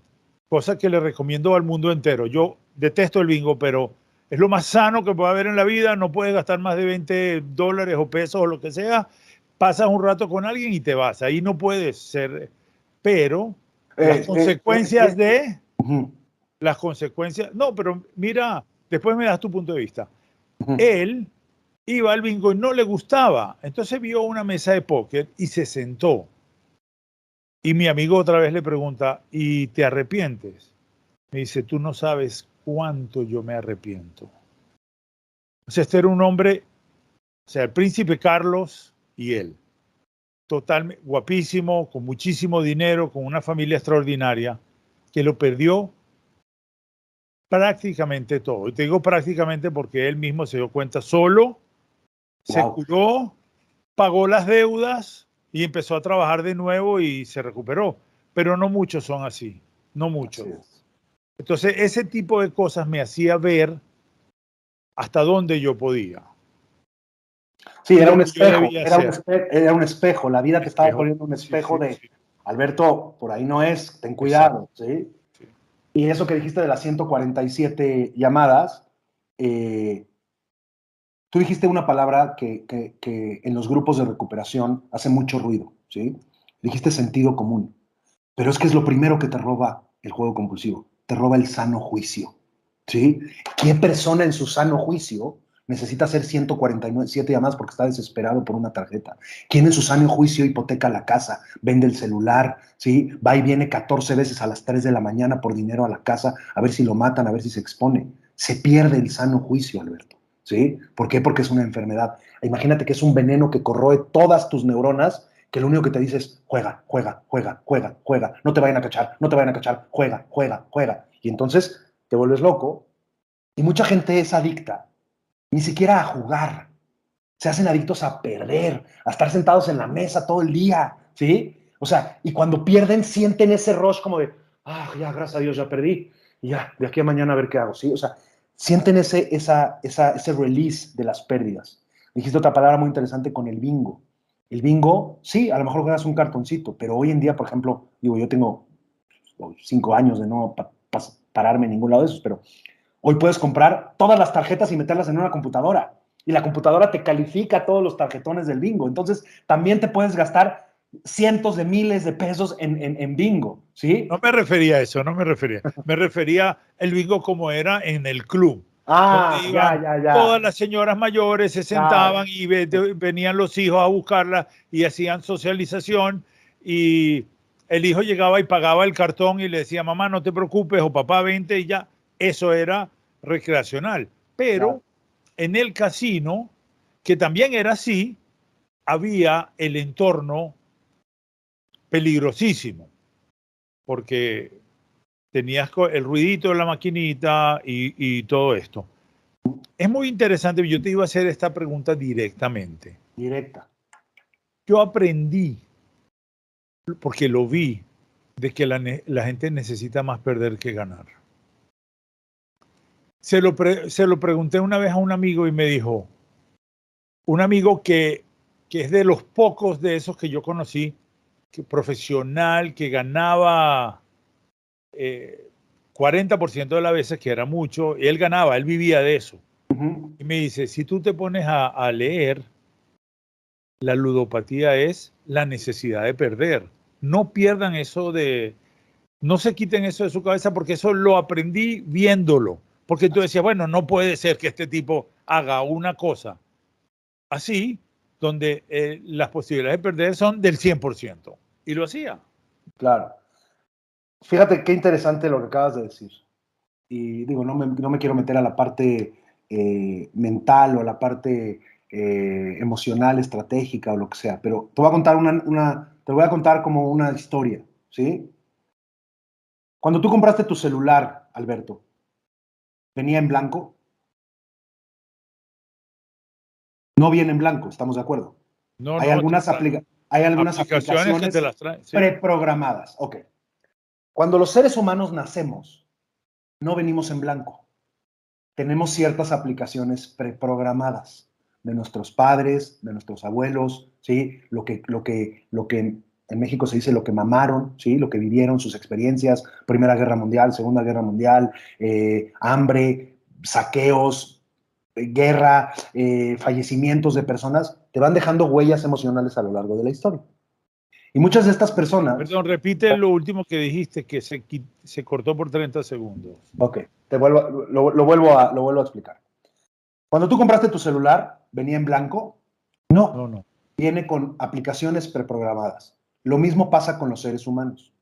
S1: cosa que le recomiendo al mundo entero. Yo detesto el bingo, pero es lo más sano que puede haber en la vida. No puedes gastar más de $20 o pesos o lo que sea. Pasas un rato con alguien y te vas. Ahí no puedes ser. Pero las consecuencias las consecuencias... No, pero mira, después me das tu punto de vista. Él iba al bingo y no le gustaba. Entonces vio una mesa de póker y se sentó. Y mi amigo otra vez le pregunta, ¿y te arrepientes? Me dice, tú no sabes cuánto yo me arrepiento. O sea, este era un hombre, o sea, el príncipe Carlos y él, totalmente guapísimo, con muchísimo dinero, con una familia extraordinaria, que lo perdió prácticamente todo. Y te digo prácticamente porque él mismo se dio cuenta solo, se curó, pagó las deudas y empezó a trabajar de nuevo y se recuperó. Pero no muchos son así, no muchos.
S2: Así es.
S1: Entonces, ese tipo de cosas me hacía ver hasta dónde yo podía.
S2: Sí,
S1: Y
S2: era
S1: lo
S2: un
S1: que yo
S2: espejo,
S1: debía
S2: era un
S1: hacer.
S2: era un espejo, la vida te estaba
S1: Espejo.
S2: poniendo un
S1: Sí,
S2: espejo
S1: sí,
S2: de,
S1: sí.
S2: Alberto, por ahí no es, ten
S1: Exacto.
S2: cuidado, ¿sí?
S1: Sí.
S2: Y eso que dijiste de las 147 llamadas, tú dijiste una palabra que en los grupos de recuperación hace mucho ruido, ¿sí? Dijiste sentido común, pero es que es lo primero que te roba el juego compulsivo, te roba el sano juicio, ¿sí? ¿Qué persona en su sano juicio necesita hacer 147 llamadas porque está desesperado por una tarjeta? ¿Quién en su sano juicio hipoteca la casa, vende el celular, ¿sí? Va y viene 14 veces a las 3 de la mañana por dinero a la casa a ver si lo matan, a ver si se expone? Se pierde el sano juicio, Alberto, ¿sí? ¿Por qué? Porque es una enfermedad. Imagínate que es un veneno que corroe todas tus neuronas, que lo único que te dice es juega, juega, juega, juega, juega, no te vayan a cachar, no te vayan a cachar, juega, juega, juega. Y entonces te vuelves loco y mucha gente es adicta, ni siquiera a jugar. Se hacen adictos a perder, a estar sentados en la mesa todo el día, ¿sí? O sea, y cuando pierden sienten ese rush como de, ah, ya, gracias a Dios, ya perdí, y ya, de aquí a mañana a ver qué hago, ¿sí? O sea, sienten ese release de las pérdidas. Dijiste otra palabra muy interesante con el bingo. El bingo, sí, a lo mejor juegas un cartoncito, pero hoy en día, por ejemplo, digo, yo tengo 5 años de no pararme en ningún lado de esos, pero hoy puedes comprar todas las tarjetas y meterlas en una computadora. Y la computadora te califica todos los tarjetones del bingo. Entonces, también te puedes gastar cientos de miles de pesos en bingo, ¿sí?
S1: No me refería a eso, no me refería. Me refería al bingo como era en el club, donde
S2: Ah, ya,
S1: iban
S2: ya, ya.
S1: todas las señoras mayores, se
S2: Claro.
S1: sentaban y venían los hijos a buscarla y hacían socialización y el hijo llegaba y pagaba el cartón y le decía, mamá, no te preocupes o papá, vente y ya. Eso era recreacional.
S2: Claro.
S1: Pero en el casino, que también era así, había el entorno peligrosísimo, porque tenías el ruidito de la maquinita y todo esto. Es muy interesante, yo te iba a hacer esta pregunta directamente.
S2: Directa.
S1: Yo aprendí, porque lo vi, de que la gente necesita más perder que ganar. Se lo pregunté una vez a un amigo y me dijo, un amigo que es de los pocos de esos que yo conocí, que profesional, que ganaba 40% de las veces, que era mucho, y él ganaba, él vivía de eso. Y me dice, si tú te pones a leer, la ludopatía es la necesidad de perder. No pierdan eso no se quiten eso de su cabeza porque eso lo aprendí viéndolo. Porque tú decías, bueno, no puede ser que este tipo haga una cosa así, donde las posibilidades de perder son del 100%. Y lo hacía.
S2: Claro. Fíjate qué interesante lo que acabas de decir. Y digo, no me quiero meter a la parte mental o a la parte emocional, estratégica o lo que sea, pero te voy a contar te voy a contar como una historia, ¿sí? Cuando tú compraste tu celular, Alberto, ¿venía en blanco? No viene en blanco, estamos de acuerdo.
S1: No,
S2: Hay
S1: no,
S2: hay algunas
S1: aplicaciones que te
S2: aplicaciones
S1: las traen. ¿Sí?
S2: preprogramadas. Ok. Cuando los seres humanos nacemos, no venimos en blanco. Tenemos ciertas aplicaciones preprogramadas de nuestros padres, de nuestros abuelos, ¿sí? Lo que en México se dice lo que mamaron, ¿sí? Lo que vivieron, sus experiencias, Primera Guerra Mundial, Segunda Guerra Mundial, hambre, saqueos, guerra, fallecimientos de personas, te van dejando huellas emocionales a lo largo de la historia. Y muchas de estas personas,
S1: Perdón, repite lo último que dijiste, que se cortó por 30 segundos.
S2: ok, lo vuelvo a explicar. Cuando tú compraste tu celular, ¿venía en blanco?
S1: No,
S2: No,
S1: no.
S2: viene con aplicaciones preprogramadas. Lo mismo pasa con los seres humanos.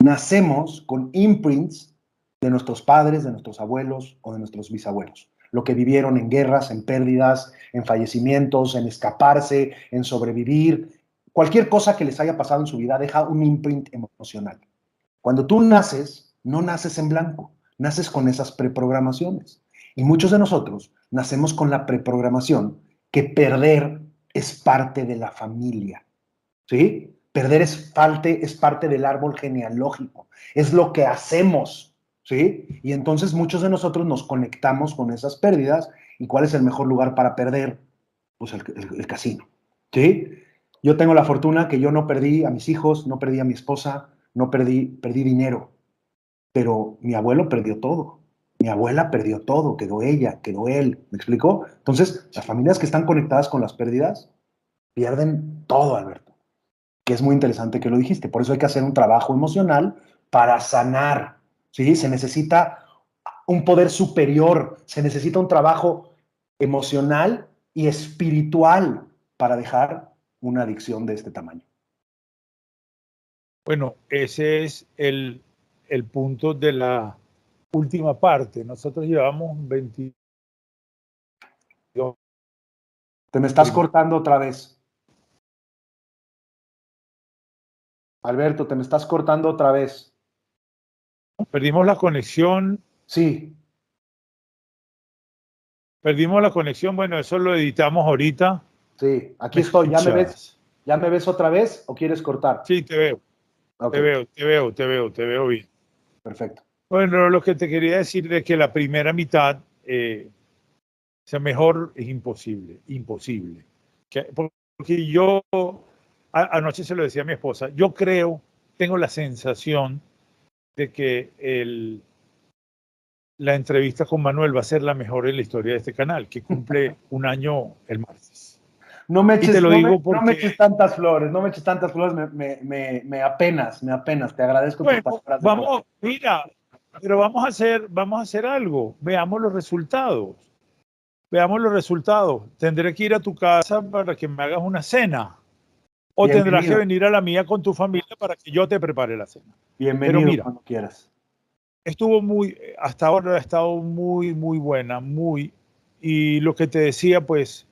S2: Nacemos con imprints de nuestros padres, de nuestros abuelos o de nuestros bisabuelos. Lo que vivieron en guerras, en pérdidas, en fallecimientos, en escaparse, en sobrevivir. Cualquier cosa que les haya pasado en su vida deja un imprint emocional. Cuando tú naces, no naces en blanco, naces con esas preprogramaciones. Y muchos de nosotros nacemos con la preprogramación que perder es parte de la familia. ¿Sí? Perder es parte del árbol genealógico, es lo que hacemos, ¿sí? Y entonces muchos de nosotros nos conectamos con esas pérdidas. ¿Y cuál es el mejor lugar para perder? Pues el casino, ¿sí? Yo tengo la fortuna que yo no perdí a mis hijos, no perdí a mi esposa, no perdí dinero, pero mi abuelo perdió todo. Mi abuela perdió todo, quedó ella, quedó él, ¿me explicó? Entonces, las familias que están conectadas con las pérdidas pierden todo, Alberto, que es muy interesante que lo dijiste. Por eso hay que hacer un trabajo emocional para sanar, ¿sí? Se necesita un poder superior, se necesita un trabajo emocional y espiritual para dejar una adicción de este tamaño.
S1: Bueno, ese es el punto de la última parte. Nosotros llevamos 22.
S2: Te me estás cortando otra vez. Alberto, te me estás cortando otra vez.
S1: Perdimos la conexión.
S2: Sí.
S1: Perdimos la conexión. Bueno, eso lo editamos ahorita.
S2: Sí, aquí
S1: ¿Me
S2: estoy.
S1: escuchas?
S2: ¿Ya me ves otra vez o quieres cortar?
S1: Sí, te veo.
S2: Okay.
S1: Te veo bien.
S2: Perfecto.
S1: Bueno, lo que te quería decir es que la primera mitad, sea mejor, es imposible. Porque yo, anoche se lo decía a mi esposa, yo tengo la sensación de que la entrevista con Manuel va a ser la mejor en la historia de este canal, que cumple un año el martes.
S2: No me
S1: Y te
S2: eches,
S1: lo
S2: no
S1: digo
S2: no me
S1: porque,
S2: eches tantas flores, no me eches tantas flores, me apenas, te agradezco tus
S1: bueno,
S2: palabras de
S1: vamos, mira, pero vamos a hacer algo, veamos los resultados. Veamos los resultados. Tendré que ir a tu casa para que me hagas una cena. O tendrás que
S2: Bienvenido,
S1: venir a la mía con tu familia para que yo te prepare la cena. Pero
S2: bienvenido
S1: mira,
S2: cuando quieras.
S1: hasta ahora ha estado muy buena, y lo que te decía, pues,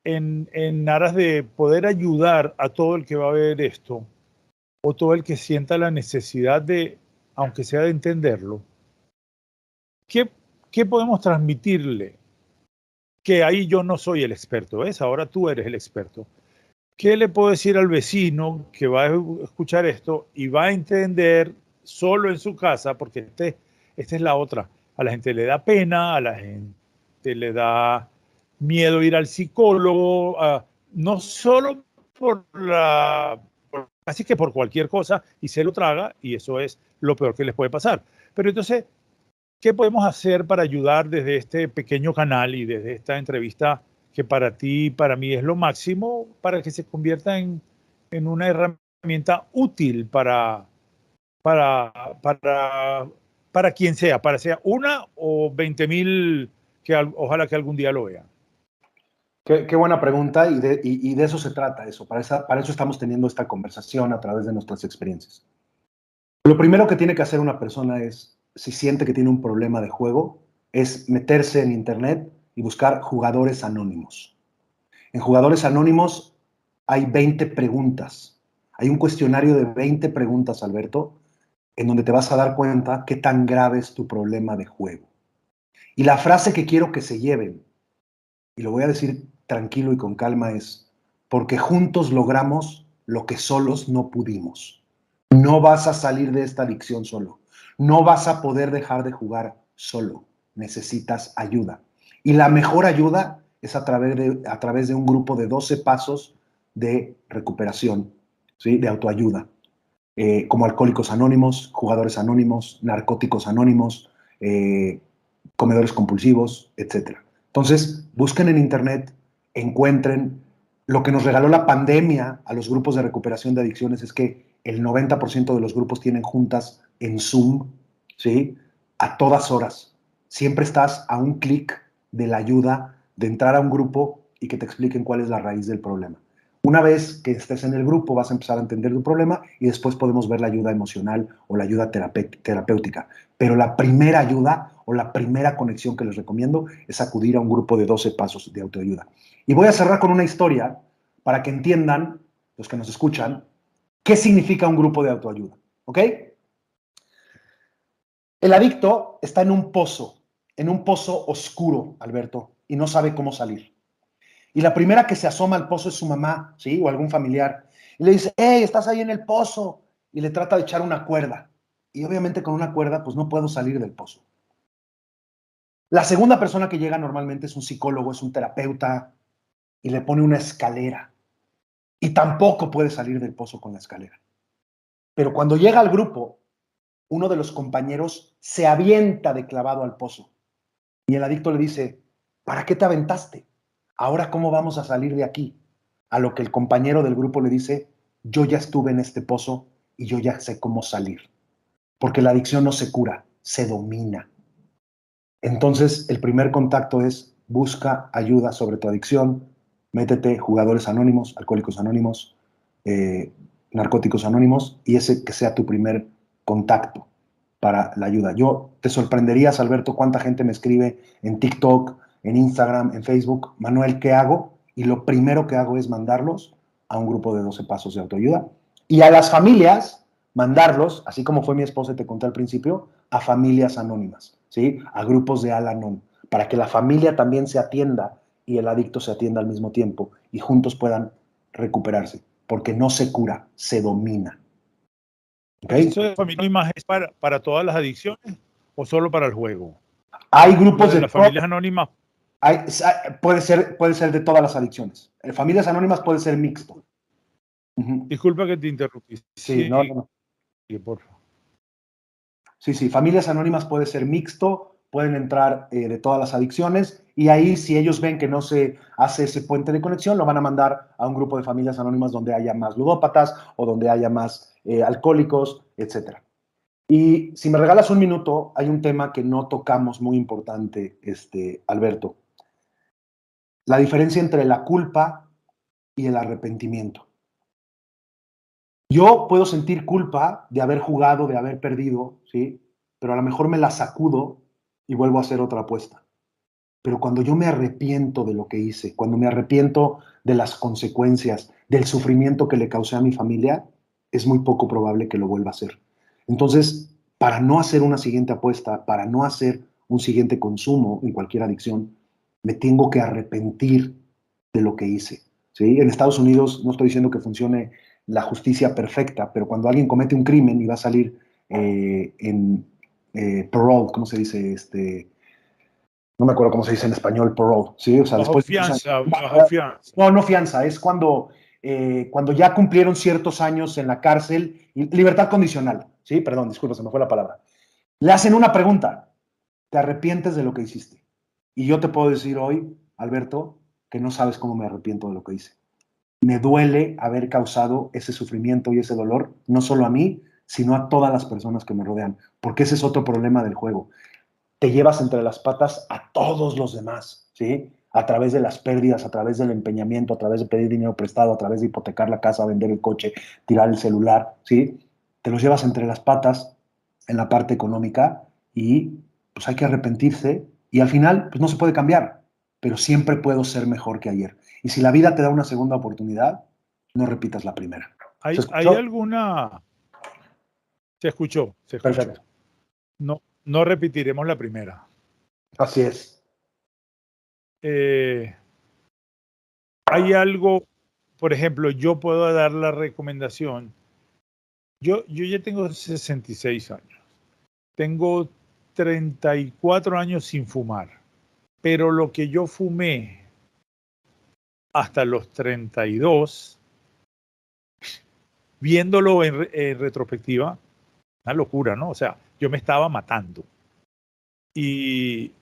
S1: en aras de poder ayudar a todo el que va a ver esto, o todo el que sienta la necesidad de, aunque sea de entenderlo, ¿qué, qué podemos transmitirle? Que ahí yo no soy el experto, ¿ves? Ahora tú eres el experto. ¿Qué le puedo decir al vecino que va a escuchar esto y va a entender solo en su casa? Porque esta es la otra. A la gente le da pena, a la gente le da miedo ir al psicólogo, no solo así que por cualquier cosa, y se lo traga, y eso es lo peor que les puede pasar. Pero entonces, ¿qué podemos hacer para ayudar desde este pequeño canal y desde esta entrevista que para ti y para mí es lo máximo, para que se convierta en una herramienta útil para, para, para quien sea, para sea una o 20,000 que ojalá que algún día lo vean?
S2: Qué buena pregunta y de eso se trata eso. Para eso estamos teniendo esta conversación a través de nuestras experiencias. Lo primero que tiene que hacer una persona es, si siente que tiene un problema de juego, es meterse en internet y buscar jugadores anónimos. En jugadores anónimos hay 20 preguntas. Hay un cuestionario de 20 preguntas, Alberto, en donde te vas a dar cuenta qué tan grave es tu problema de juego. Y la frase que quiero que se lleven, y lo voy a decir tranquilo y con calma, es, porque juntos logramos lo que solos no pudimos. No vas a salir de esta adicción solo. No vas a poder dejar de jugar solo. Necesitas ayuda. Y la mejor ayuda es a través de un grupo de 12 pasos de recuperación, ¿sí? De autoayuda, como Alcohólicos Anónimos, Jugadores Anónimos, Narcóticos Anónimos, Comedores Compulsivos, etc. Entonces, busquen en Internet, encuentren. Lo que nos regaló la pandemia a los grupos de recuperación de adicciones es que el 90% de los grupos tienen juntas en Zoom, ¿sí? A todas horas. Siempre estás a un clic de la ayuda, de entrar a un grupo y que te expliquen cuál es la raíz del problema. Una vez que estés en el grupo vas a empezar a entender tu problema y después podemos ver la ayuda emocional o la ayuda terapéutica. Pero la primera ayuda o la primera conexión que les recomiendo es acudir a un grupo de 12 pasos de autoayuda. Y voy a cerrar con una historia para que entiendan, los que nos escuchan, qué significa un grupo de autoayuda. ¿Ok? El adicto está en un pozo oscuro, Alberto, y no sabe cómo salir. Y la primera que se asoma al pozo es su mamá, ¿sí? O algún familiar. Y le dice, hey, estás ahí en el pozo. Y le trata de echar una cuerda. Y obviamente con una cuerda, pues no puedo salir del pozo. La segunda persona que llega normalmente es un psicólogo, es un terapeuta, y le pone una escalera. Y tampoco puede salir del pozo con la escalera. Pero cuando llega al grupo, uno de los compañeros se avienta de clavado al pozo. Y el adicto le dice, ¿para qué te aventaste? Ahora, ¿cómo vamos a salir de aquí? A lo que el compañero del grupo le dice, yo ya estuve en este pozo y yo ya sé cómo salir. Porque la adicción no se cura, se domina. Entonces, el primer contacto es busca ayuda sobre tu adicción, métete jugadores anónimos, alcohólicos anónimos, narcóticos anónimos, y ese que sea tu primer contacto para la ayuda. Yo te sorprenderías, Alberto, cuánta gente me escribe en TikTok, en Instagram, en Facebook, Manuel, ¿qué hago? Y lo primero que hago es mandarlos a un grupo de 12 pasos de autoayuda. Y a las familias, mandarlos, así como fue mi esposa, te conté al principio, a familias anónimas, ¿sí? A grupos de Al-Anon, para que la familia también se atienda y el adicto se atienda al mismo tiempo y juntos puedan recuperarse, porque no se cura, se domina. ¿Okay?
S1: ¿Eso de familia anónima es para todas las adicciones o solo para el juego?
S2: Hay
S1: Lo
S2: grupos
S1: de
S2: de
S1: las familias anónimas.
S2: puede ser de todas las adicciones. Familias anónimas puede ser mixto.
S1: Disculpa que te interrumpí.
S2: Sí,
S1: Sí,
S2: no.
S1: por favor.
S2: Sí, familias anónimas puede ser mixto, pueden entrar de todas las adicciones y ahí si ellos ven que no se hace ese puente de conexión, lo van a mandar a un grupo de familias anónimas donde haya más ludópatas o donde haya más alcohólicos, etc. Y si me regalas un minuto, hay un tema que no tocamos muy importante, Alberto. La diferencia entre la culpa y el arrepentimiento. Yo puedo sentir culpa de haber jugado, de haber perdido, ¿sí? Pero a lo mejor me la sacudo y vuelvo a hacer otra apuesta. Pero cuando yo me arrepiento de lo que hice, cuando me arrepiento de las consecuencias, del sufrimiento que le causé a mi familia, es muy poco probable que lo vuelva a hacer. Entonces, para no hacer una siguiente apuesta, para no hacer un siguiente consumo en cualquier adicción, me tengo que arrepentir de lo que hice. ¿Sí? En Estados Unidos no estoy diciendo que funcione la justicia perfecta, pero cuando alguien comete un crimen y va a salir en parole, ¿cómo se dice? No me acuerdo cómo se dice en español, parole, ¿sí? O sea,
S1: Bajo
S2: después...
S1: fianza, bajo fianza.
S2: No fianza, es cuando ya cumplieron ciertos años en la cárcel, libertad condicional, ¿sí? Perdón, disculpa, se me fue la palabra. Le hacen una pregunta, ¿te arrepientes de lo que hiciste? Y yo te puedo decir hoy, Alberto, que no sabes cómo me arrepiento de lo que hice. Me duele haber causado ese sufrimiento y ese dolor, no solo a mí, sino a todas las personas que me rodean, porque ese es otro problema del juego. Te llevas entre las patas a todos los demás, ¿sí? A través de las pérdidas, a través del empeñamiento, a través de pedir dinero prestado, a través de hipotecar la casa, vender el coche, tirar el celular, ¿sí? Te los llevas entre las patas en la parte económica y pues hay que arrepentirse y al final pues no se puede cambiar, pero siempre puedo ser mejor que ayer. Y si la vida te da una segunda oportunidad, no repitas la primera. ¿Se
S1: ¿Hay
S2: escuchó?
S1: alguna? Se escuchó.
S2: Perfecto.
S1: No repetiremos la primera.
S2: Así es.
S1: Hay algo, por ejemplo, yo puedo dar la recomendación. Yo ya tengo 66 años. Tengo 34 años sin fumar. Pero lo que yo fumé hasta los 32, viéndolo en retrospectiva, una locura, ¿no? O sea, yo me estaba matando. Y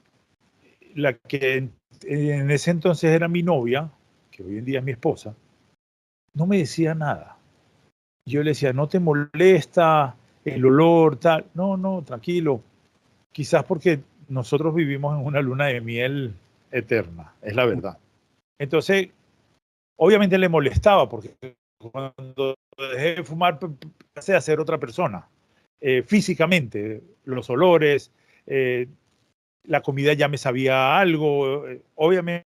S1: la que en ese entonces era mi novia, que hoy en día es mi esposa, no me decía nada. Yo le decía, ¿no te molesta el olor, tal? No, tranquilo. Quizás porque nosotros vivimos en una luna de miel eterna, es la verdad. Entonces, Obviamente le molestaba porque cuando dejé de fumar pasé a ser otra persona. Físicamente, los olores, la comida ya me sabía algo, obviamente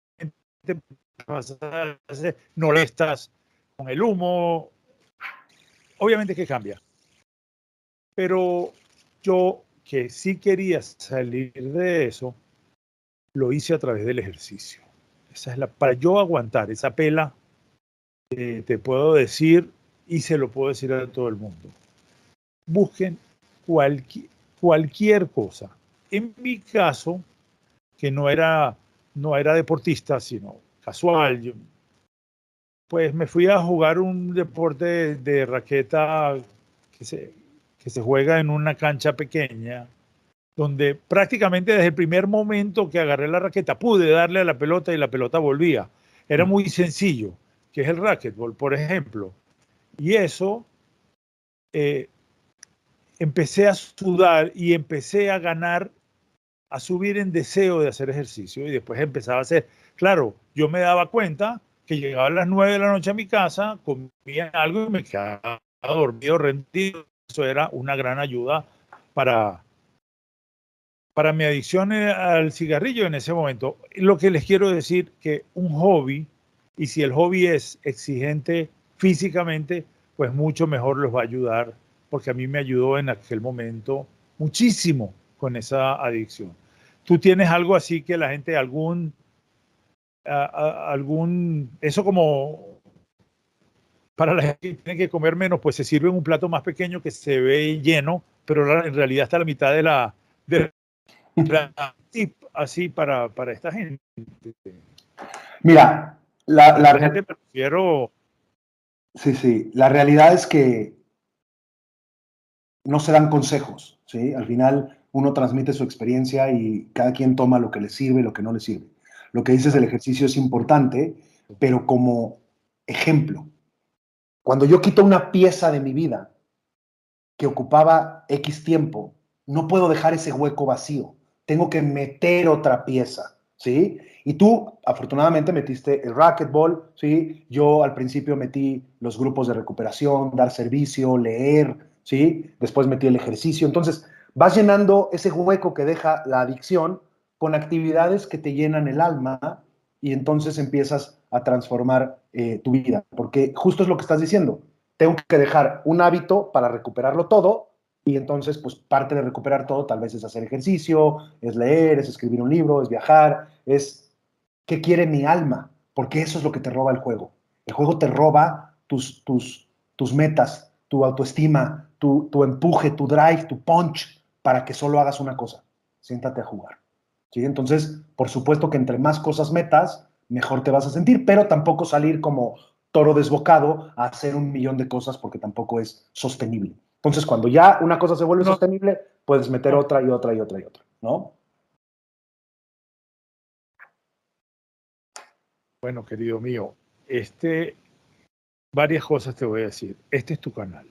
S1: no le estás con el humo, obviamente que cambia. Pero yo que sí quería salir de eso, lo hice a través del ejercicio. Esa es para yo aguantar esa pela, te puedo decir y se lo puedo decir a todo el mundo. Busquen cualquier cosa. En mi caso, que no era deportista, sino casual, pues me fui a jugar un deporte de raqueta que se juega en una cancha pequeña, donde prácticamente desde el primer momento que agarré la raqueta pude darle a la pelota y la pelota volvía. Era muy sencillo, que es el racquetball, por ejemplo. Y eso, empecé a sudar y empecé a ganar, a subir en deseo de hacer ejercicio y después empezaba a hacer. Claro, yo me daba cuenta que llegaba a las 9 de la noche a mi casa, comía algo y me quedaba dormido, rendido. Eso era una gran ayuda para mi adicción al cigarrillo en ese momento. Lo que les quiero decir que un hobby, y si el hobby es exigente físicamente, pues mucho mejor los va a ayudar, porque a mí me ayudó en aquel momento muchísimo con esa adicción. ¿Tú tienes algo así que la gente, eso como para la gente que tiene que comer menos, pues se sirve en un plato más pequeño que se ve lleno, pero en realidad está a la mitad de la tip así para esta gente?
S2: Mira,
S1: La gente prefiero.
S2: Sí, sí, la realidad es que no se dan consejos, ¿sí? Al final uno transmite su experiencia y cada quien toma lo que le sirve y lo que no le sirve. Lo que dices del ejercicio es importante, pero como ejemplo, cuando yo quito una pieza de mi vida que ocupaba X tiempo, no puedo dejar ese hueco vacío. Tengo que meter otra pieza, ¿sí? Y tú, afortunadamente, metiste el racquetball, ¿sí? Yo al principio metí los grupos de recuperación, dar servicio, leer, ¿sí? Después metí el ejercicio. Entonces, vas llenando ese hueco que deja la adicción con actividades que te llenan el alma y entonces empiezas a transformar tu vida. Porque justo es lo que estás diciendo, tengo que dejar un hábito para recuperarlo todo y entonces pues parte de recuperar todo tal vez es hacer ejercicio, es leer, es escribir un libro, es viajar, es qué quiere mi alma, porque eso es lo que te roba el juego. El juego te roba tus metas, tu autoestima, tu empuje, tu drive, tu punch, para que solo hagas una cosa, siéntate a jugar. ¿Sí? Entonces, por supuesto que entre más cosas metas, mejor te vas a sentir, pero tampoco salir como toro desbocado a hacer un millón de cosas porque tampoco es sostenible. Entonces, cuando ya una cosa se vuelve
S1: No,
S2: sostenible, puedes meter
S1: no.
S2: otra y otra y otra y otra, ¿no?
S1: Bueno, querido mío, varias cosas te voy a decir. Este es tu canal.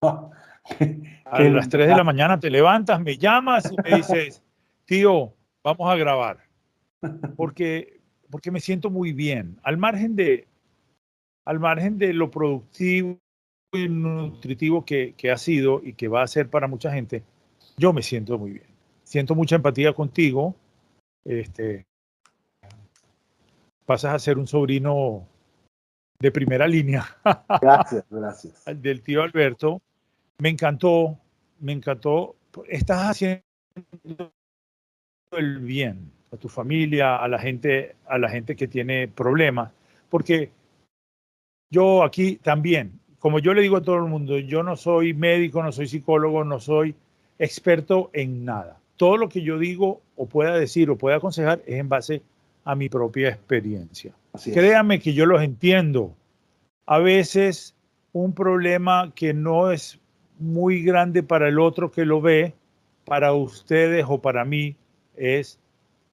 S1: A
S2: Qué
S1: las
S2: lindo.
S1: 3 de la mañana te levantas, me llamas y me dices, tío, vamos a grabar. Porque me siento muy bien. Al margen de lo productivo y nutritivo que ha sido y que va a ser para mucha gente, yo me siento muy bien. Siento mucha empatía contigo. Pasas a ser un sobrino de primera línea
S2: Gracias, gracias.
S1: del tío Alberto. Me encantó, me encantó. Estás haciendo el bien a tu familia, a la gente que tiene problemas, porque yo aquí también, como yo le digo a todo el mundo, yo no soy médico, no soy psicólogo, no soy experto en nada. Todo lo que yo digo o pueda decir o pueda aconsejar es en base a mi propia experiencia.
S2: Así es.
S1: Créanme que yo los entiendo. A veces un problema que no es muy grande para el otro que lo ve, para ustedes o para mí es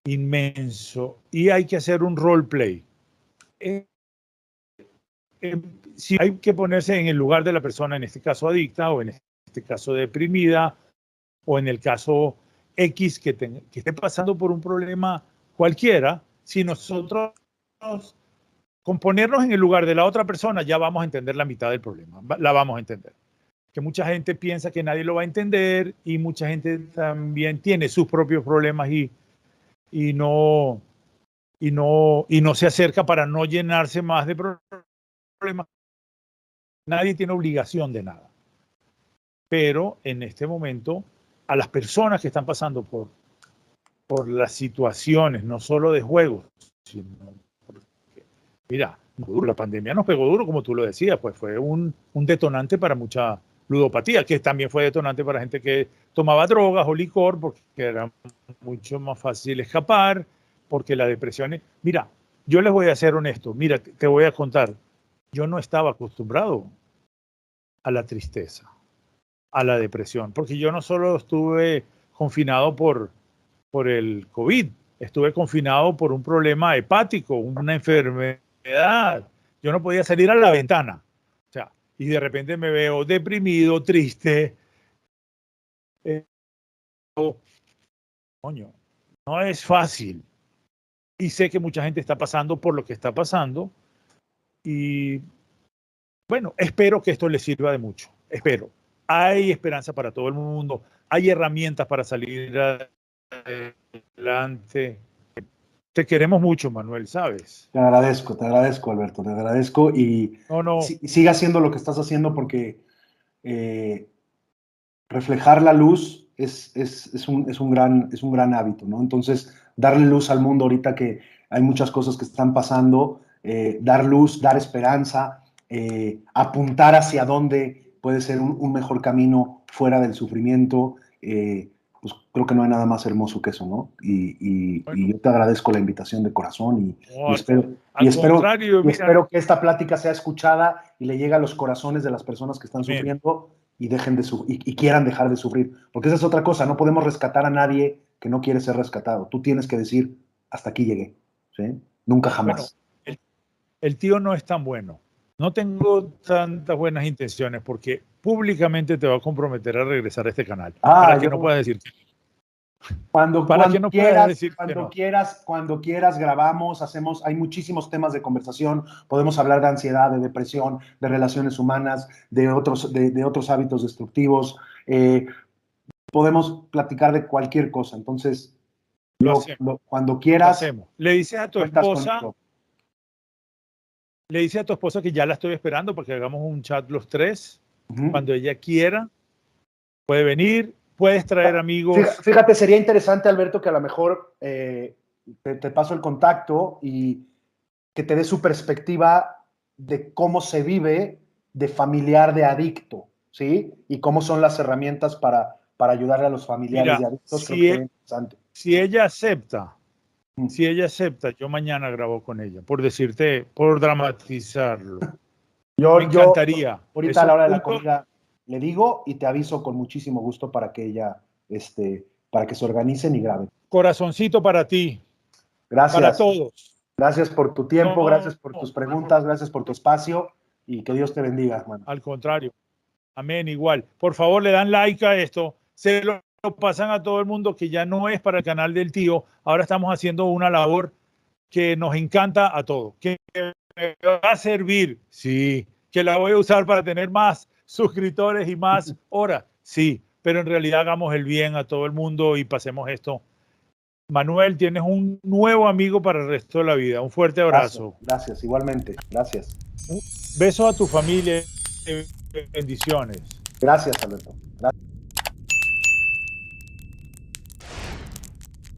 S1: inmenso y hay que hacer un roleplay. Si hay que ponerse en el lugar de la persona, en este caso adicta o en este caso deprimida o en el caso X que esté pasando por un problema cualquiera, si nosotros con ponernos en el lugar de la otra persona ya vamos a entender la mitad del problema, la vamos a entender. Que mucha gente piensa que nadie lo va a entender y mucha gente también tiene sus propios problemas y no se acerca para no llenarse más de problemas. Nadie tiene obligación de nada. Pero en este momento, a las personas que están pasando por las situaciones, no solo de juegos, sino porque, mira, la pandemia nos pegó duro, como tú lo decías, pues fue un detonante para mucha ludopatía, que también fue detonante para gente que tomaba drogas o licor, porque era mucho más fácil escapar, porque la depresión... Mira, yo les voy a ser honesto, mira, te voy a contar, yo no estaba acostumbrado a la tristeza, a la depresión, porque yo no solo estuve confinado por el COVID, estuve confinado por un problema hepático, una enfermedad, yo no podía salir a la ventana. Y de repente me veo deprimido, triste. Coño, no es fácil. Y sé que mucha gente está pasando por lo que está pasando. Y bueno, espero que esto les sirva de mucho. Espero. Hay esperanza para todo el mundo. Hay herramientas para salir adelante. Te queremos mucho, Manuel, ¿sabes?
S2: Te agradezco, Alberto, te agradezco y siga haciendo lo que estás haciendo porque reflejar la luz es un gran hábito, ¿no? Entonces, darle luz al mundo ahorita que hay muchas cosas que están pasando, dar luz, dar esperanza, apuntar hacia dónde puede ser un mejor camino fuera del sufrimiento, pues creo que no hay nada más hermoso que eso, ¿no? Y yo te agradezco la invitación de corazón y espero que esta plática sea escuchada y le llegue a los corazones de las personas que están sufriendo y quieran dejar de sufrir. Porque esa es otra cosa, no podemos rescatar a nadie que no quiere ser rescatado. Tú tienes que decir, hasta aquí llegué, ¿sí? Nunca jamás.
S1: Bueno, el tío no es tan bueno. No tengo tantas buenas intenciones porque públicamente te va a comprometer a regresar a este canal. Para que no puedas decir que
S2: Cuando quieras, grabamos, hay muchísimos temas de conversación, podemos hablar de ansiedad, de depresión, de relaciones humanas, de otros hábitos destructivos, podemos platicar de cualquier cosa, entonces, cuando quieras.
S1: Le dices a tu esposa que ya la estoy esperando para que hagamos un chat los tres, cuando ella quiera, puede venir. Puedes traer amigos.
S2: Fíjate, sería interesante, Alberto, que a lo mejor te paso el contacto y que te dé su perspectiva de cómo se vive de familiar de adicto, ¿sí? Y cómo son las herramientas para ayudarle a los familiares de adictos. Creo que sería interesante.
S1: Si ella acepta, yo mañana grabo con ella, por dramatizarlo. Me encantaría.
S2: Ahorita a la hora de la comida le digo y te aviso con muchísimo gusto para que ella, para que se organicen y graben.
S1: Corazoncito para ti.
S2: Gracias.
S1: Para todos.
S2: Gracias por tu tiempo, gracias por tus preguntas, gracias por tu espacio y que Dios te bendiga, hermano.
S1: Al contrario. Amén, igual. Por favor, le dan like a esto. Se lo pasan a todo el mundo, que ya no es para el canal del tío. Ahora estamos haciendo una labor que nos encanta a todos. Que me va a servir, sí. Que la voy a usar para tener más suscriptores y más horas, sí, pero en realidad hagamos el bien a todo el mundo y pasemos esto. Manuel, tienes un nuevo amigo para el resto de la vida. Un fuerte abrazo.
S2: Gracias, igualmente. Gracias.
S1: Besos a tu familia. Bendiciones.
S2: Gracias, Alberto. Gracias.